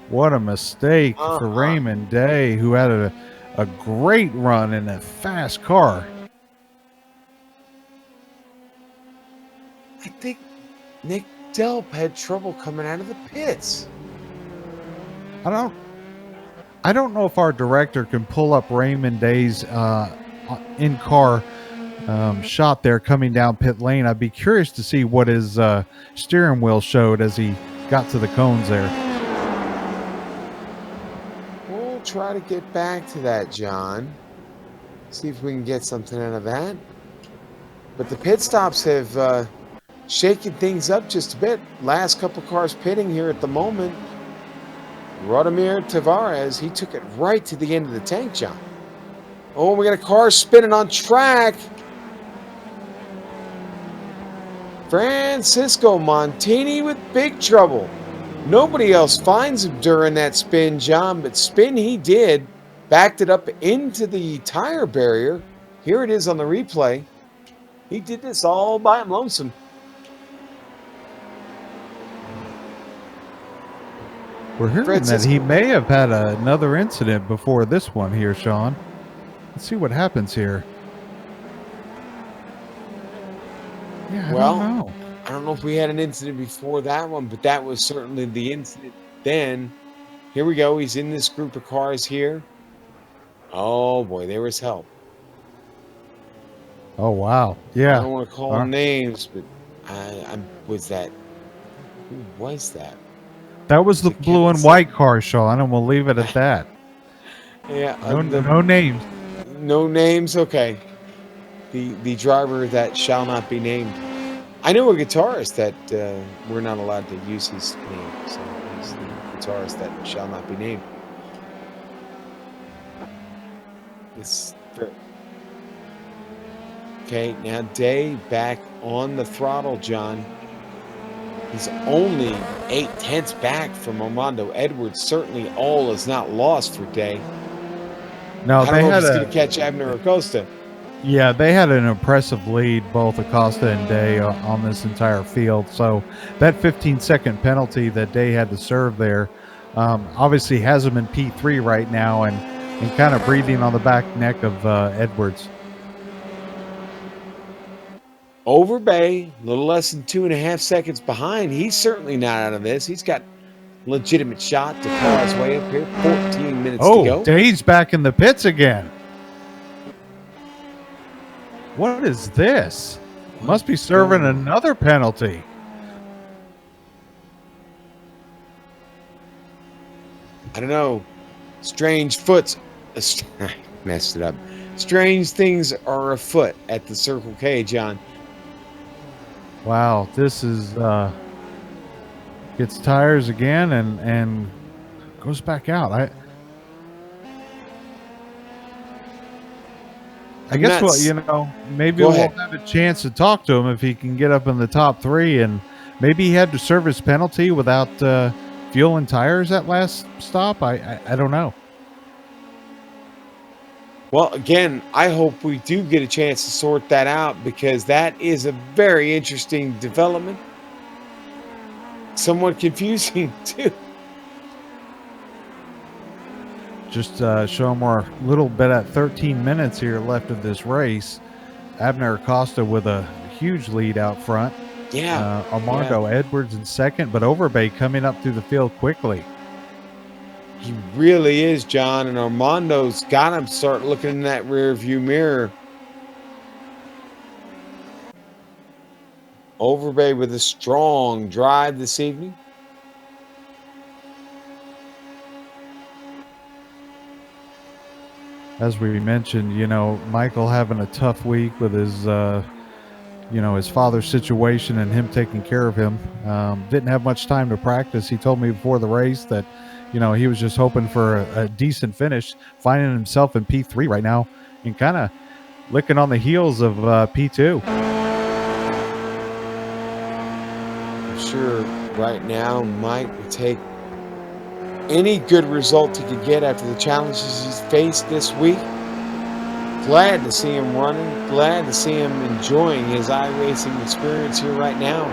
What a mistake for Raymond Day, who had a great run in a fast car. I think Nick Delp had trouble coming out of the pits. I don't know if our director can pull up Raymond Day's in-car shot there coming down pit lane. I'd be curious to see what his steering wheel showed as he got to the cones there. We'll try to get back to that, John. See if we can get something out of that. But the pit stops have shaken things up just a bit. Last couple cars pitting here at the moment. Radamir Tavares, he took it right to the end of the tank, John. Oh, we got a car spinning on track. Francisco Montini with big trouble. Nobody else finds him during that spin, John, but spin he did. Backed it up into the tire barrier. Here it is on the replay. He did this all by him lonesome. We're hearing that he may have had another incident before this one here, Sean. Let's see what happens here. Yeah, I don't know if we had an incident before that one, but that was certainly the incident then. Here we go. He's in this group of cars here. Oh, boy, there was help. Oh, wow. Yeah. I don't want to call names, but was that? Who was that? That was the blue and white car, Sean, and we'll leave it at that. Yeah. No names. No names? Okay. The driver that shall not be named. I know a guitarist that we're not allowed to use his name, so he's the guitarist that shall not be named. Okay, now Day back on the throttle, John. He's only 8/10 back from Armando Edwards. Certainly all is not lost for Day. No, I don't they know if had he's going to catch Abner Acosta. they had an impressive lead, both Acosta and Day, on this entire field. So that 15-second penalty that Day had to serve there obviously has him in P3 right now and kind of breathing on the back neck of Edwards. Overbay, a little less than 2.5 seconds behind. He's certainly not out of this. He's got legitimate shot to claw his way up here. 14 minutes to go. Oh, Day's back in the pits again. What is this? Must be serving another penalty. I don't know. Strange foots. I messed it up. Strange things are afoot at the Circle K, John. Wow, this is gets tires again and goes back out. I guess maybe we'll have a chance to talk to him if he can get up in the top 3, and maybe he had to serve his penalty without fuel and tires at last stop. I don't know. Well, again, I hope we do get a chance to sort that out, because that is a very interesting development. Somewhat confusing, too. Just show him we're a little bit at 13 minutes here left of this race. Abner Acosta with a huge lead out front. Yeah. Armando Edwards in second, but Overbay coming up through the field quickly. He really is, John, and Armando's got him start looking in that rear view mirror. Overbay with a strong drive this evening. As we mentioned, Michael having a tough week with his, his father's situation and him taking care of him. Didn't have much time to practice. He told me before the race that, he was just hoping for a decent finish, finding himself in P3 right now and kind of licking on the heels of P2. I'm sure right now Mike would take any good result he could get after the challenges he's faced this week. Glad to see him running. Glad to see him enjoying his iRacing experience here right now.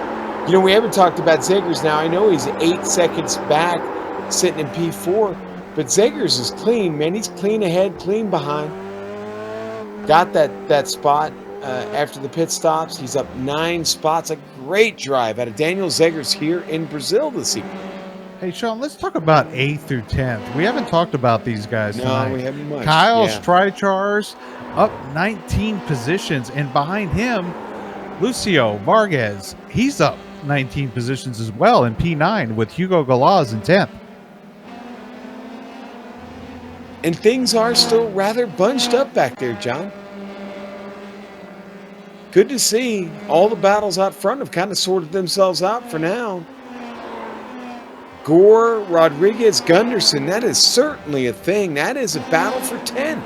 We haven't talked about Zegers now. I know he's 8 seconds back, sitting in P4, but Zegers is clean, man. He's clean ahead, clean behind. Got that spot after the pit stops. He's up 9 spots. A great drive out of Daniel Zegers here in Brazil this evening. Hey, Sean, let's talk about 8th through 10th. We haven't talked about these guys tonight. No, we haven't much. Kyle's Trichars up 19 positions, and behind him, Lucio Vargas. He's up 19 positions as well in P9 with Hugo Galaz in 10th. And things are still rather bunched up back there, John. Good to see all the battles out front have kind of sorted themselves out for now. Gore, Rodriguez, Gunderson, that is certainly a thing. That is a battle for 10th.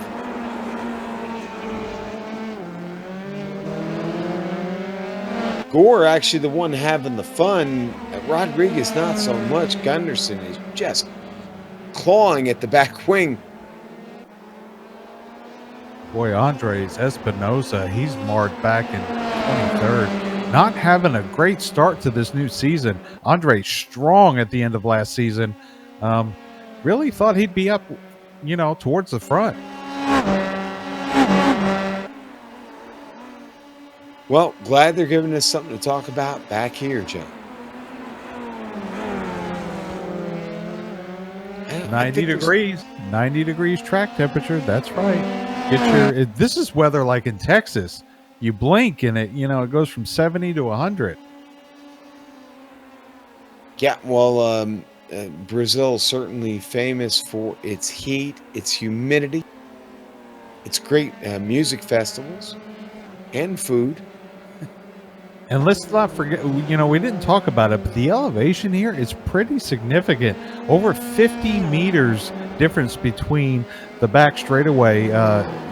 Gore actually the one having the fun. Rodriguez not so much. Gunderson is just clawing at the back wing. Boy, Andres Espinosa, he's marked back in 23rd. Not having a great start to this new season. Andres strong at the end of last season. Really thought he'd be up, towards the front. Well, glad they're giving us something to talk about back here, John. 90 degrees track temperature. That's right. This is weather like in Texas. You blink and it goes from 70 to 100. Yeah, well, Brazil is certainly famous for its heat, its humidity, its great music festivals, and food. And let's not forget, we didn't talk about it, but the elevation here is pretty significant. Over 50 meters difference between the back straightaway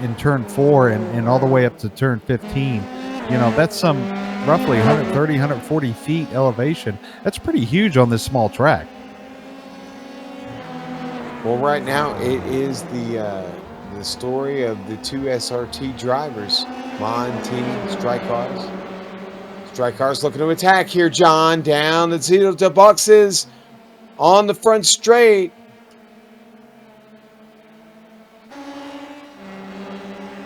in turn 4 and all the way up to turn 15. That's some roughly 130, 140 feet elevation. That's pretty huge on this small track. Well, right now it is the story of the two SRT drivers, Montini, Strike Cars. Strike Cars looking to attack here, John. Down the boxes on the front straight.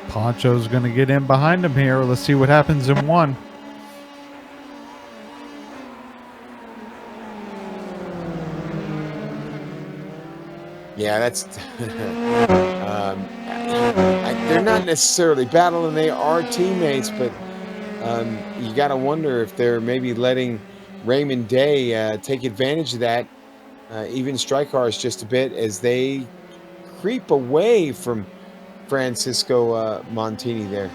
Poncho's going to get in behind him here. Let's see what happens in 1. Yeah, that's they're not necessarily battling. They are teammates, but you got to wonder if they're maybe letting Raymond Day take advantage of that, even Strike Cars just a bit, as they creep away from Francisco Montini there.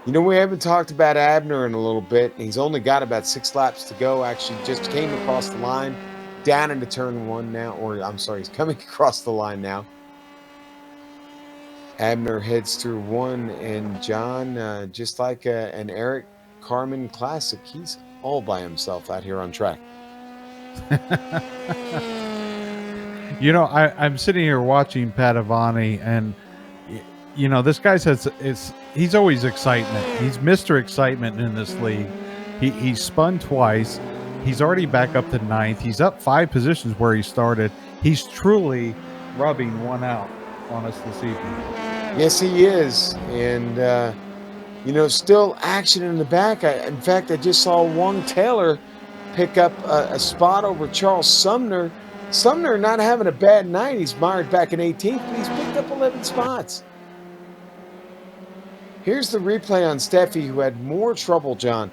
We haven't talked about Abner in a little bit. He's only got about 6 laps to go. Actually, just came across the line, down into turn 1 now. Or, I'm sorry, he's coming across the line now. Abner heads through 1, and John, just like an Eric Carmen Classic, he's all by himself out here on track. I'm sitting here watching Padovani, and this guy he's always excitement. He's Mr. Excitement in this league. He's spun twice. He's already back up to 9th. He's up 5 positions where he started. He's truly rubbing one out on us this evening. Yes, he is. And, still action in the back. In fact, I just saw Wong Taylor pick up a spot over Charles Sumner. Sumner not having a bad night. He's mired back in 18th, but he's picked up 11 spots. Here's the replay on Steffi, who had more trouble, John.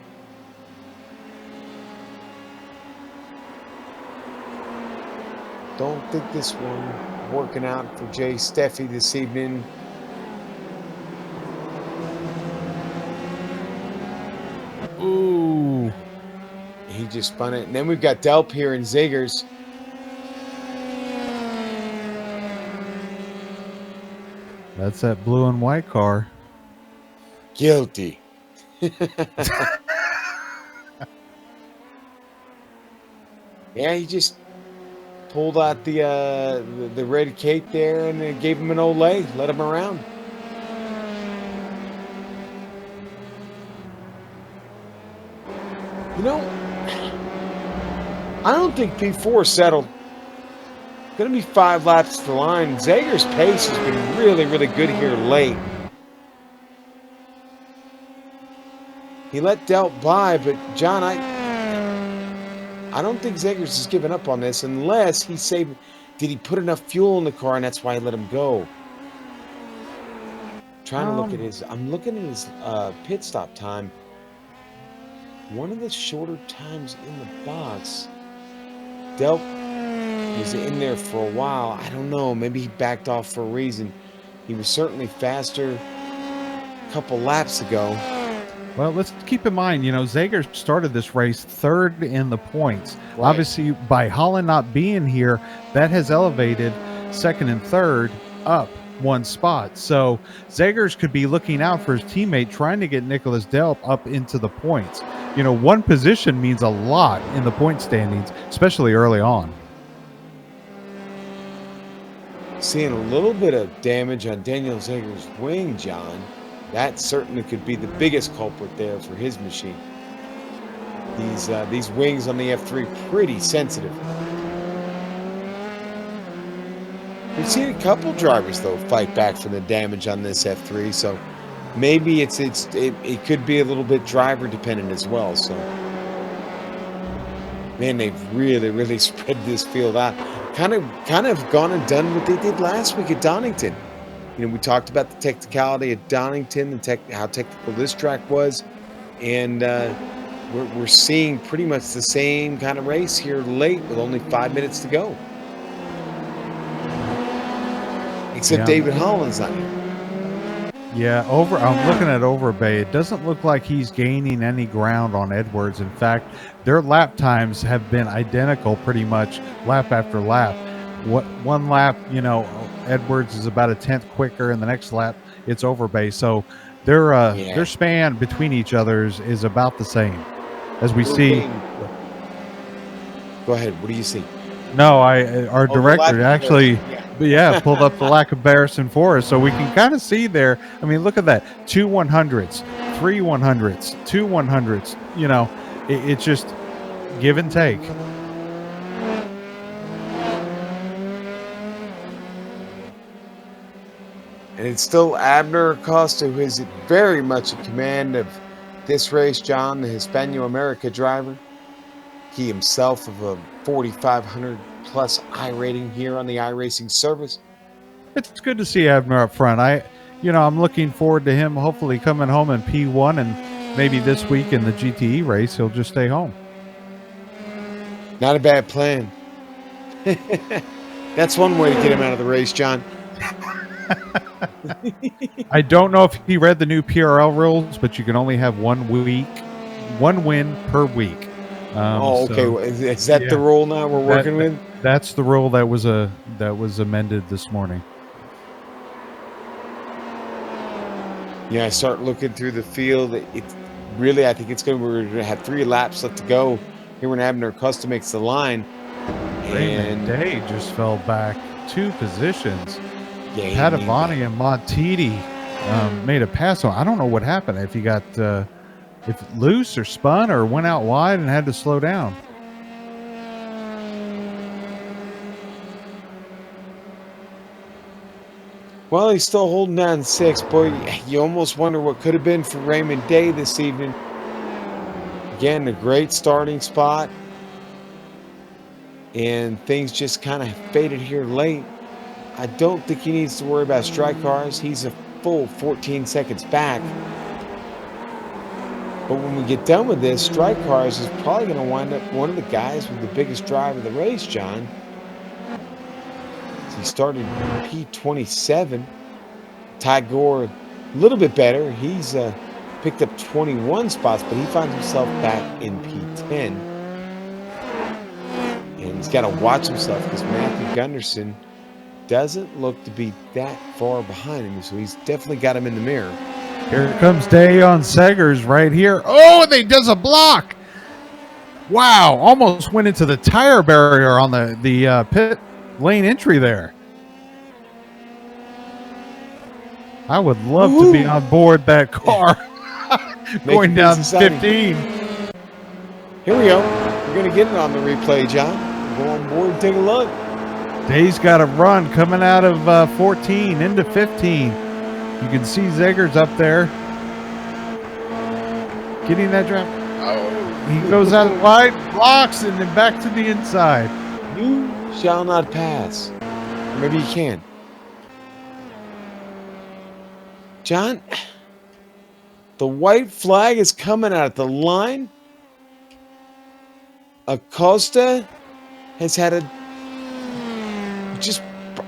Don't think this one working out for Jay Steffi this evening. Ooh. He just spun it. And then we've got Delp here in Zegers. That's that blue and white car. Guilty. Yeah, he just pulled out the red cape there and gave him an Olay, let him around. I don't think P4 settled. Going to be 5 laps to the line. Zager's pace has been really, really good here late. He let Delp by, but John, I don't think Zegers has given up on this unless he saved. Did he put enough fuel in the car and that's why he let him go? Trying to look at his. I'm looking at his pit stop time. One of the shorter times in the box. Delp was in there for a while. I don't know. Maybe he backed off for a reason. He was certainly faster a couple laps ago. Well, let's keep in mind, Zager started this race 3rd in the points. Right. Obviously, by Holland not being here, that has elevated 2nd and 3rd up 1 spot. So Zagers could be looking out for his teammate, trying to get Nicholas Delp up into the points. 1 position means a lot in the point standings, especially early on. Seeing a little bit of damage on Daniel Zager's wing, John. That certainly could be the biggest culprit there for his machine. These wings on the F3 pretty sensitive. We've seen a couple drivers though fight back from the damage on this F3, so maybe it could be a little bit driver dependent as well. So, man, they've really spread this field out. Kind of gone and done what they did last week at Donington. We talked about the technicality at Donington, how technical this track was, and we're seeing pretty much the same kind of race here late with only 5 minutes to go. Except David Holland's not here. Yeah, I'm looking at Overbay. It doesn't look like he's gaining any ground on Edwards. In fact, their lap times have been identical pretty much lap after lap. What one lap, Edwards is about a tenth quicker, and the next lap it's Overbay. So their span between each others is about the same. As we see. Go ahead. What do you see? No, our director actually, pulled up the lack of comparison for us, so we can kind of see there. I mean, look at that: 2 100s, 3 100s, 2 100s. It's just give and take. And it's still Abner Acosta who is very much in command of this race. John, the Hispano-America driver, he himself of a 4,500 plus iRating here on the iRacing service. It's good to see Abner up front. I'm looking forward to him hopefully coming home in P1, and maybe this week in the GTE race he'll just stay home. Not a bad plan. That's one way to get him out of the race, John. I don't know if he read the new PRL rules, but you can only have 1 win per week. Okay. So, is that the rule now we're working with? That's the rule that was amended this morning. Yeah, I start looking through the field. I think we're going to have 3 laps left to go here when Abner Acosta makes the line. Raymond Day just fell back 2 positions. Padavani and Montiti made a pass on. I don't know what happened. If he got if loose or spun or went out wide and had to slow down. Well, he's still holding down 6. Boy, you almost wonder what could have been for Raymond Day this evening. Again, a great starting spot. And things just kind of faded here late. I don't think he needs to worry about strike cars. He's a full 14 seconds back. But when we get done with this, strike cars is probably going to wind up one of the guys with the biggest drive of the race, John. He started P27. Ty Gore, a little bit better. He's picked up 21 spots, but he finds himself back in P10. And he's got to watch himself because Matthew Gunderson doesn't look to be that far behind him, so he's definitely got him in the mirror. Here comes Day on Seggers right here. Oh, and he does a block. Wow, almost went into the tire barrier on the pit lane entry there. I would love to be on board that car going down 15. Here we go. We're going to get it on the replay, John. Go on board and take a look. Day's got a run coming out of 14 into 15. You can see Zeggers up there getting that drive. Oh, he goes out wide, blocks, and then back to the inside. You shall not pass. Maybe you can. John, the white flag is coming out at the line. Acosta has had just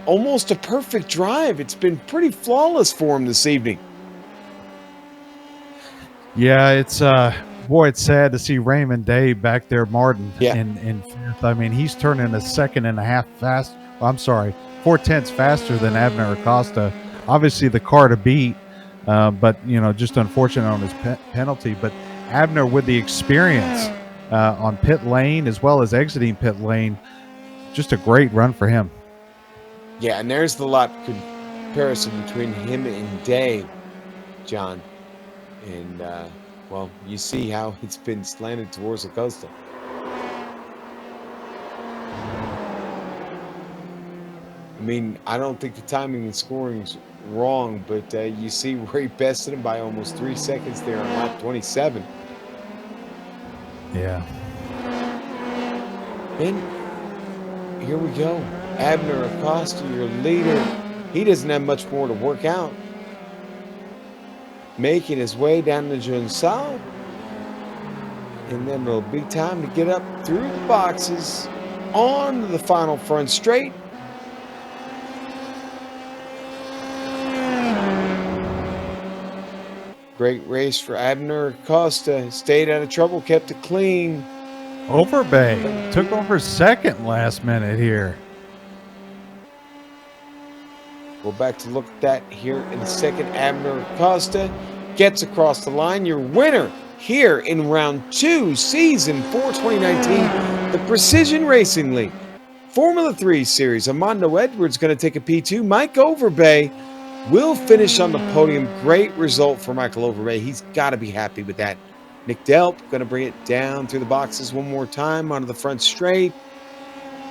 almost a perfect drive. It's been pretty flawless for him this evening. Yeah, it's it's sad to see Raymond Day back there, Martin, in fifth. I mean, he's turning a second and a half fast. I'm sorry, 4/10 faster than Abner Acosta. Obviously, the car to beat, but just unfortunate on his penalty. But Abner, with the experience on pit lane as well as exiting pit lane, just a great run for him. Yeah, and there's the lot comparison between him and Day, John. And, you see how it's been slanted towards Acosta. I mean, I don't think the timing and scoring's wrong, but you see where he bested him by almost 3 seconds there on lap 27. Yeah. And here we go. Abner Acosta, your leader. He doesn't have much more to work out. Making his way down to Junsal. And then it'll be time to get up through the boxes on the final front straight. great race for Abner Acosta. Stayed out of trouble, kept it clean. Overbay took over second last minute here. Go back to look at that here in a second. Abner Acosta gets across the line. Your winner here in round 2, season 4, 2019, the Precision Racing League Formula 3 Series. Armando Edwards going to take a P2. Mike Overbay will finish on the podium. Great result for Michael Overbay. He's got to be happy with that. Nick Delp going to bring it down through the boxes one more time onto the front straight.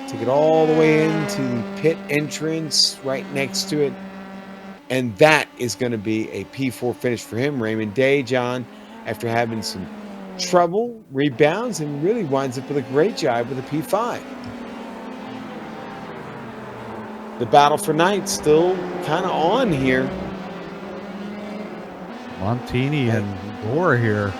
Take it all the way into the pit entrance right next to it. And that is going to be a P4 finish for him. Raymond Day, John, after having some trouble, rebounds, and really winds up with a great job with a P5. The battle for ninth still kind of on here. Montini and Gore here.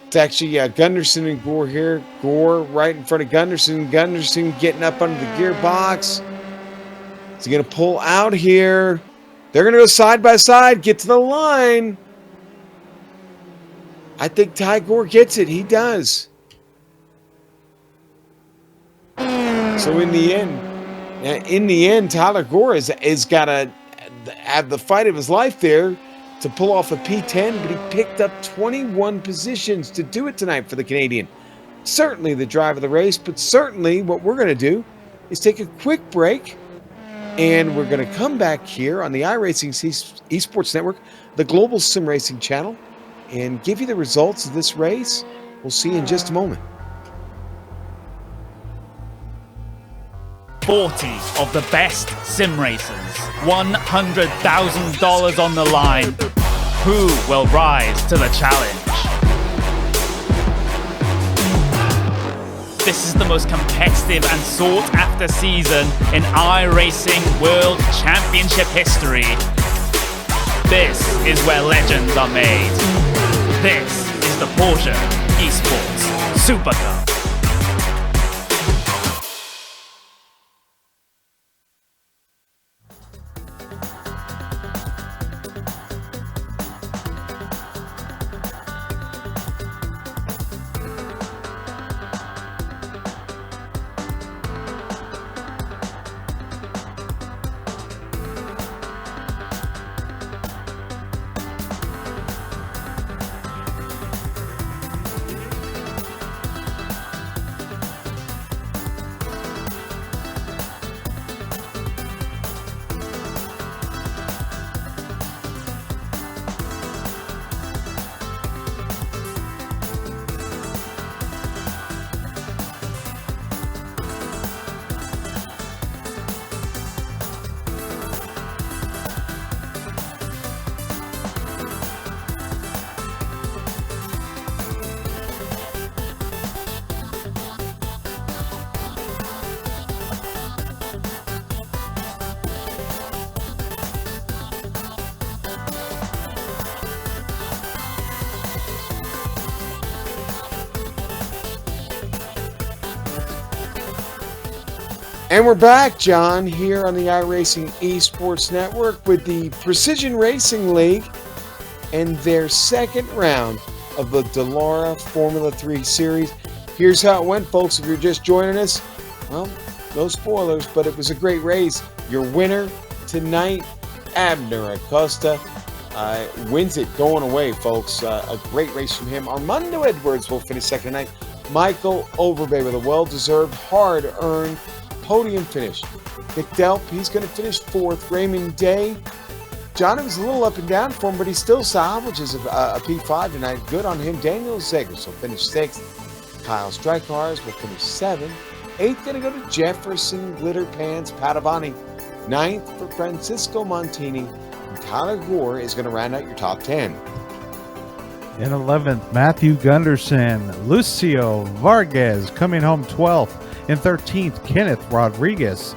It's actually Gunderson and Gore here. Gore right in front of Gunderson. Gunderson getting up under the gearbox. Is he going to pull out here? They're going to go side by side, get to the line. I think Ty Gore gets it. He does. So in the end, Tyler Gore is got to have the fight of his life there to pull off a P10, but he picked up 21 positions to do it tonight for the Canadian. Certainly the drive of the race, but certainly what we're going to do is take a quick break, and we're going to come back here on the iRacing Esports Network, the Global Sim Racing channel, and give you the results of this race. We'll see you in just a moment. 40 of the best sim racers, $100,000 on the line. Who will rise to the challenge? This is the most competitive and sought after season in iRacing World Championship history. This is where legends are made. This is the Porsche Esports Super Cup. And we're back, John, here on the iRacing Esports Network with the Precision Racing League and their second round of the Dallara Formula 3 Series. Here's how it went, folks. If you're just joining us, well, no spoilers, but it was a great race. Your winner tonight, Abner Acosta, wins it going away, folks. A great race from him. Armando Edwards will finish second tonight. Michael Overbay with a well-deserved, hard-earned podium finish. Nick Delp, he's going to finish fourth. Raymond Day, John, it was a little up and down for him, but he still salvages a P5 tonight. Good on him. Daniel Zegers will finish sixth. Kyle Strykars will finish seventh. Eighth going to go to Jefferson Glitter Pants Padavani. Ninth for Francisco Montini. And Tyler Gore is going to round out your top 10. In 11th, Matthew Gunderson. Lucio Vargas coming home 12th. In 13th, Kenneth Rodriguez.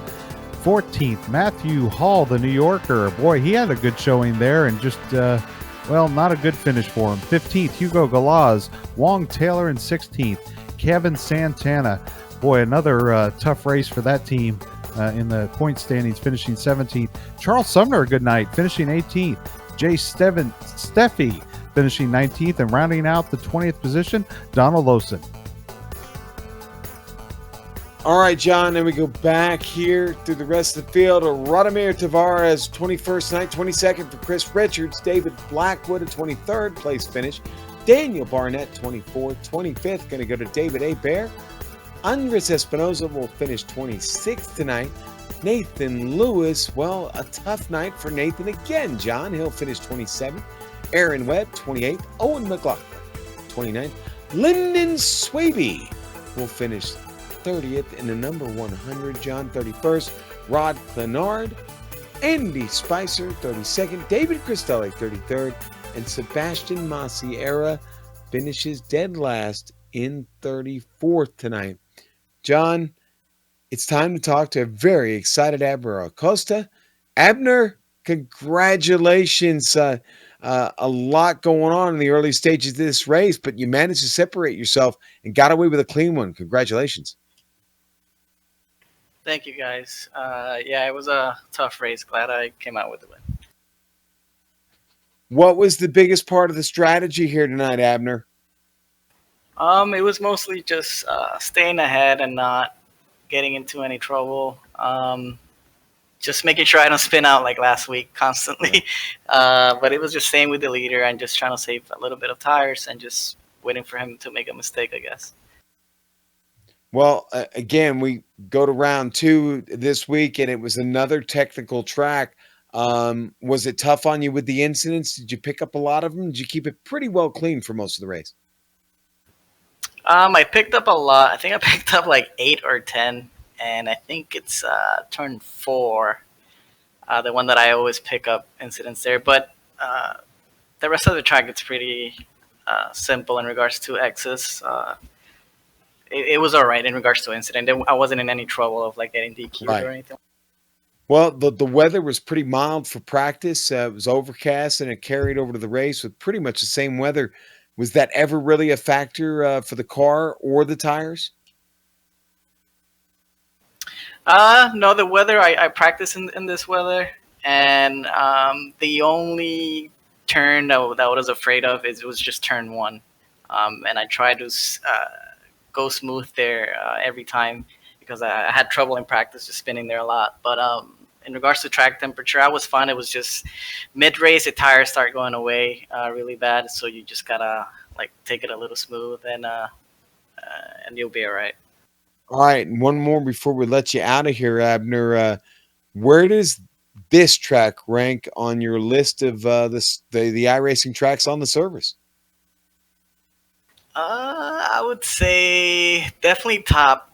14th, Matthew Hall, the New Yorker. Boy, he had a good showing there and just, not a good finish for him. 15th, Hugo Galaz. Wong Taylor in 16th. Kevin Santana. Boy, another tough race for that team. in the point standings, finishing 17th. Charles Sumner, a good night, finishing 18th. Jay Steffi finishing 19th, and rounding out the 20th position, Donald Lawson. All right, John, then we go back here through the rest of the field. Radomir Tavares, 21st tonight, 22nd for Chris Richards. David Blackwood, a 23rd place finish. Daniel Barnett, 24th. 25th, going to go to David A. Bear. Andres Espinoza will finish 26th tonight. Nathan Lewis, well, a tough night for Nathan again, John. He'll finish 27th. Aaron Webb, 28th. Owen McLaughlin, 29th. Lyndon Swaby will finish 30th in the number 100. John, 31st. Rod Clenard. Andy Spicer, 32nd. David Cristelli, 33rd. And Sebastian Masiera finishes dead last in 34th tonight. John, it's time to talk to a very excited Abner Acosta. Abner, congratulations. A lot going on in the early stages of this race, but you managed to separate yourself and got away with a clean one. Congratulations. Thank you, guys. Yeah, it was a tough race. Glad I came out with the win. What was the biggest part of the strategy here tonight, Abner? It was mostly just staying ahead and not getting into any trouble. Just making sure I don't spin out like last week constantly. But it was just staying with the leader and just trying to save a little bit of tires and just waiting for him to make a mistake, I guess. Well, again, we go to round 2 this week, and it was another technical track. Was it tough on you with the incidents? Did you pick up a lot of them? Did you keep it pretty well clean for most of the race? I picked up a lot. I think I picked up like 8 or 10, and I think it's turn 4, the one that I always pick up incidents there. But the rest of the track, it's pretty simple in regards to X's. It was all right in regards to incident. I wasn't in any trouble of like getting DQ'd Right. or anything. Well, the weather was pretty mild for practice. It was overcast, and it carried over to the race with pretty much the same weather. Was that ever really a factor for the car or the tires? No, the weather, I practice in this weather, and the only turn that I was afraid of was just turn 1. And I tried to go smooth there every time because I had trouble in practice just spinning there a lot. But in regards to track temperature, I was fine. It was just mid-race, the tires start going away really bad, so you just gotta like take it a little smooth, and you'll be all right. All right, and one more before we let you out of here, Abner. Where does this track rank on your list of the iRacing tracks on the service? I would say definitely top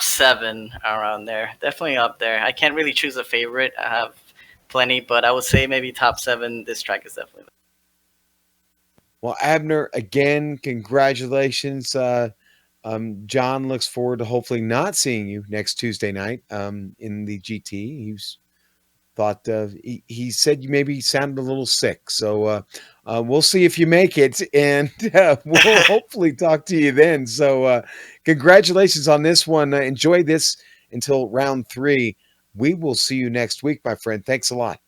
7 around there. Definitely up there. I can't really choose a favorite. I have plenty, but I would say maybe top 7. This track is definitely. Well, Abner, again, congratulations. John looks forward to hopefully not seeing you next Tuesday night in the GT. He said you maybe sounded a little sick, so we'll see if you make it, and we'll hopefully talk to you then. So congratulations on this one. Enjoy this until round 3. We will see you next week, my friend. Thanks a lot.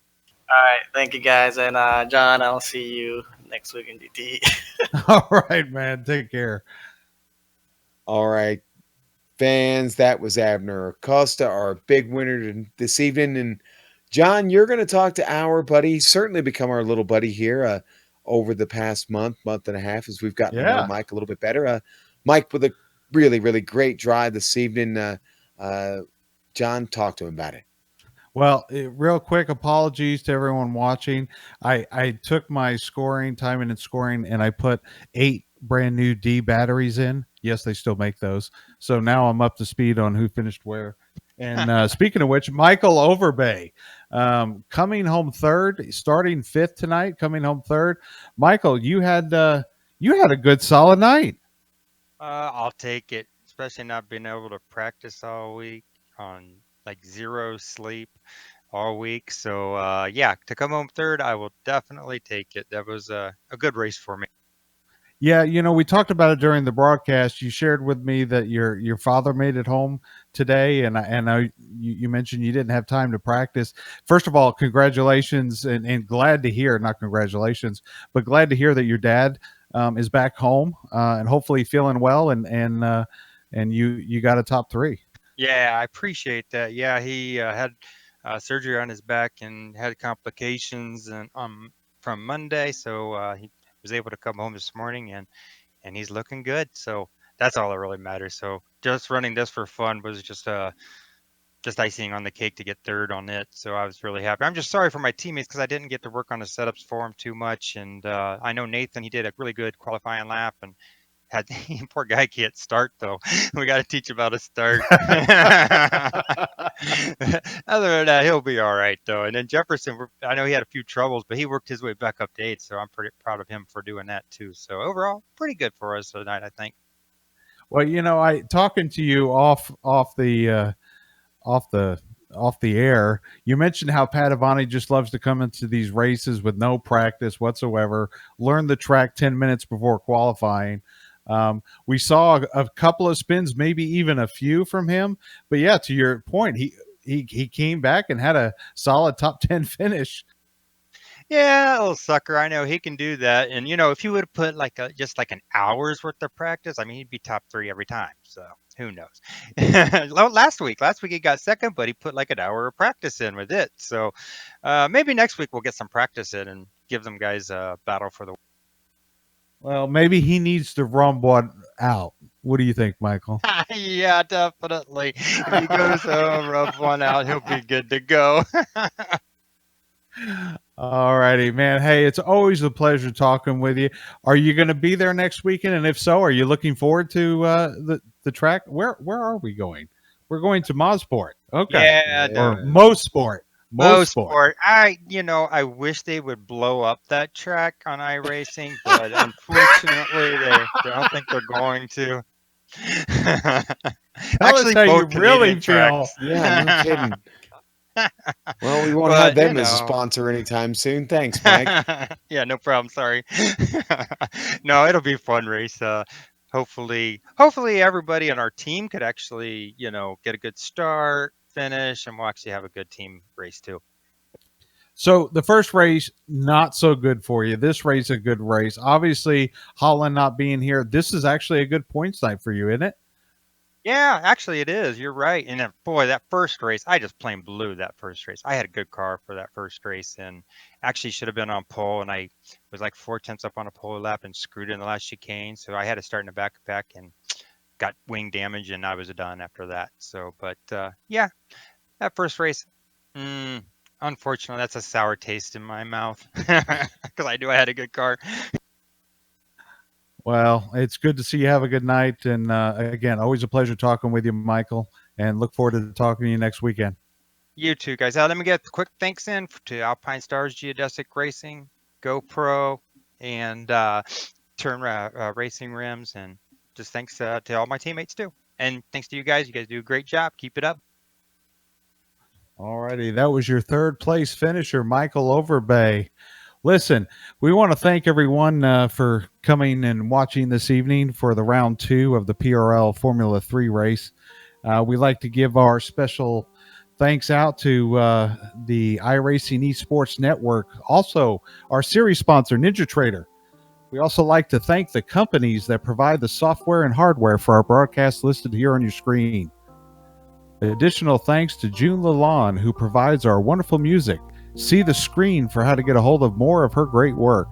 All right, thank you guys, and John, I'll see you next week in GT. All right, man. Take care. All right, fans, that was Abner Acosta, our big winner this evening. And John, you're going to talk to our buddy. He's certainly become our little buddy here over the past month and a half as we've gotten to know Mike a little bit better. Mike with a really, really great drive this evening. John, talk to him about it. Well, real quick, apologies to everyone watching. I took my timing and scoring, and I put 8 brand new D batteries in. Yes, they still make those. So now I'm up to speed on who finished where. And speaking of which, Michael Overbay coming home 3rd, starting 5th tonight, coming home 3rd. Michael, you had a good solid night. I'll take it, especially not being able to practice all week on like 0 sleep all week. So yeah, to come home 3rd, I will definitely take it. That was a good race for me. Yeah, we talked about it during the broadcast. You shared with me that your father made it home today, you mentioned you didn't have time to practice. First of all, congratulations, and glad to hear, not congratulations, but glad to hear that your dad is back home, and hopefully feeling well, and you got a top three. Yeah, I appreciate that. Yeah, he had surgery on his back and had complications and from Monday, so he was able to come home this morning and he's looking good. So that's all that really matters. So just running this for fun was just icing on the cake to get third on it. So I was really happy. I'm just sorry for my teammates because I didn't get to work on the setups for him too much. And I know Nathan, he did a really good qualifying lap and had poor guy can't start though. We got to teach him how to start. Other than that, he'll be all right though. And then Jefferson, I know he had a few troubles, but he worked his way back up to 8, so I'm pretty proud of him for doing that too. So overall, pretty good for us tonight, I think. Well, I talking to you off the off the air, you mentioned how Padavani just loves to come into these races with no practice whatsoever, learn the track 10 minutes before qualifying. We saw a couple of spins, maybe even a few from him, but yeah, to your point, he came back and had a solid top 10 finish. Yeah, little sucker. I know he can do that. And if you would have put just like an hour's worth of practice, I mean, he'd be top 3 every time. So who knows? Last week he got second, but he put like an hour of practice in with it. So maybe next week we'll get some practice in and give them guys a battle for the. Well, maybe he needs to run one out. What do you think, Michael? Yeah, definitely. If he goes home, rub one out, he'll be good to go. All righty, man. Hey, it's always a pleasure talking with you. Are you going to be there next weekend? And if so, are you looking forward to the track? Where are we going? We're going to Mosport. Okay. Yeah, Or Mosport. Mosport. I wish they would blow up that track on iRacing, but unfortunately, I don't think they're going to. Actually, how you really feel. Yeah, no kidding. Well, we won't have them as a sponsor anytime soon. Thanks, Mike. Yeah, no problem. Sorry. No, it'll be a fun race. Hopefully everybody on our team could actually, get a good start, finish, and we'll actually have a good team race too. So the first race, not so good for you. This race, a good race. Obviously, Holland not being here, this is actually a good points night for you, isn't it? Yeah, actually it is. You're right. And that first race, I just plain blew that first race. I had a good car for that first race and actually should have been on pole. And I was like 4/10 up on a pole lap and screwed in the last chicane. So I had to start in the back and got wing damage and I was done after that. So, but yeah, that first race, unfortunately, that's a sour taste in my mouth because I knew I had a good car. Well, it's good to see you have a good night. And again, always a pleasure talking with you, Michael, and look forward to talking to you next weekend. You too, guys. Let me get quick thanks in to Alpine Stars Geodesic Racing, GoPro, and Turn Racing Rims. And just thanks to all my teammates too. And thanks to you guys. You guys do a great job. Keep it up. All righty. That was your third place finisher, Michael Overbay. Listen, we want to thank everyone for coming and watching this evening for the round 2 of the PRL Formula 3 race. We like to give our special thanks out to the iRacing Esports Network, also our series sponsor, NinjaTrader. We also like to thank the companies that provide the software and hardware for our broadcast listed here on your screen. Additional thanks to June Lalonde, who provides our wonderful music. See the screen for how to get a hold of more of her great work.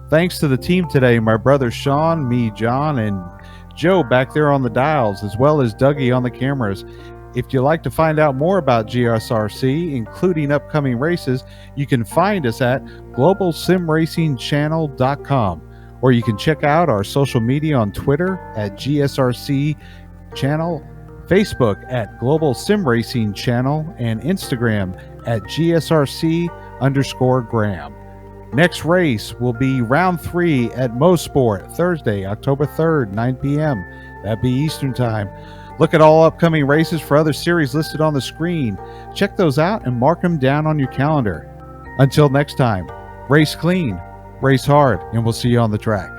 Thanks to the team today, my brother Sean, me, John, and Joe back there on the dials, as well as Dougie on the cameras. If you'd like to find out more about GSRC, including upcoming races, you can find us at globalsimracingchannel.com, or you can check out our social media on Twitter at GSRC Channel, Facebook at Global Sim Racing Channel, and Instagram at GSRC_Graham. Next race will be round 3 at Mosport, Thursday, October 3rd, 9 p.m. That'd be Eastern Time. Look at all upcoming races for other series listed on the screen. Check those out and mark them down on your calendar. Until next time, race clean, race hard, and we'll see you on the track.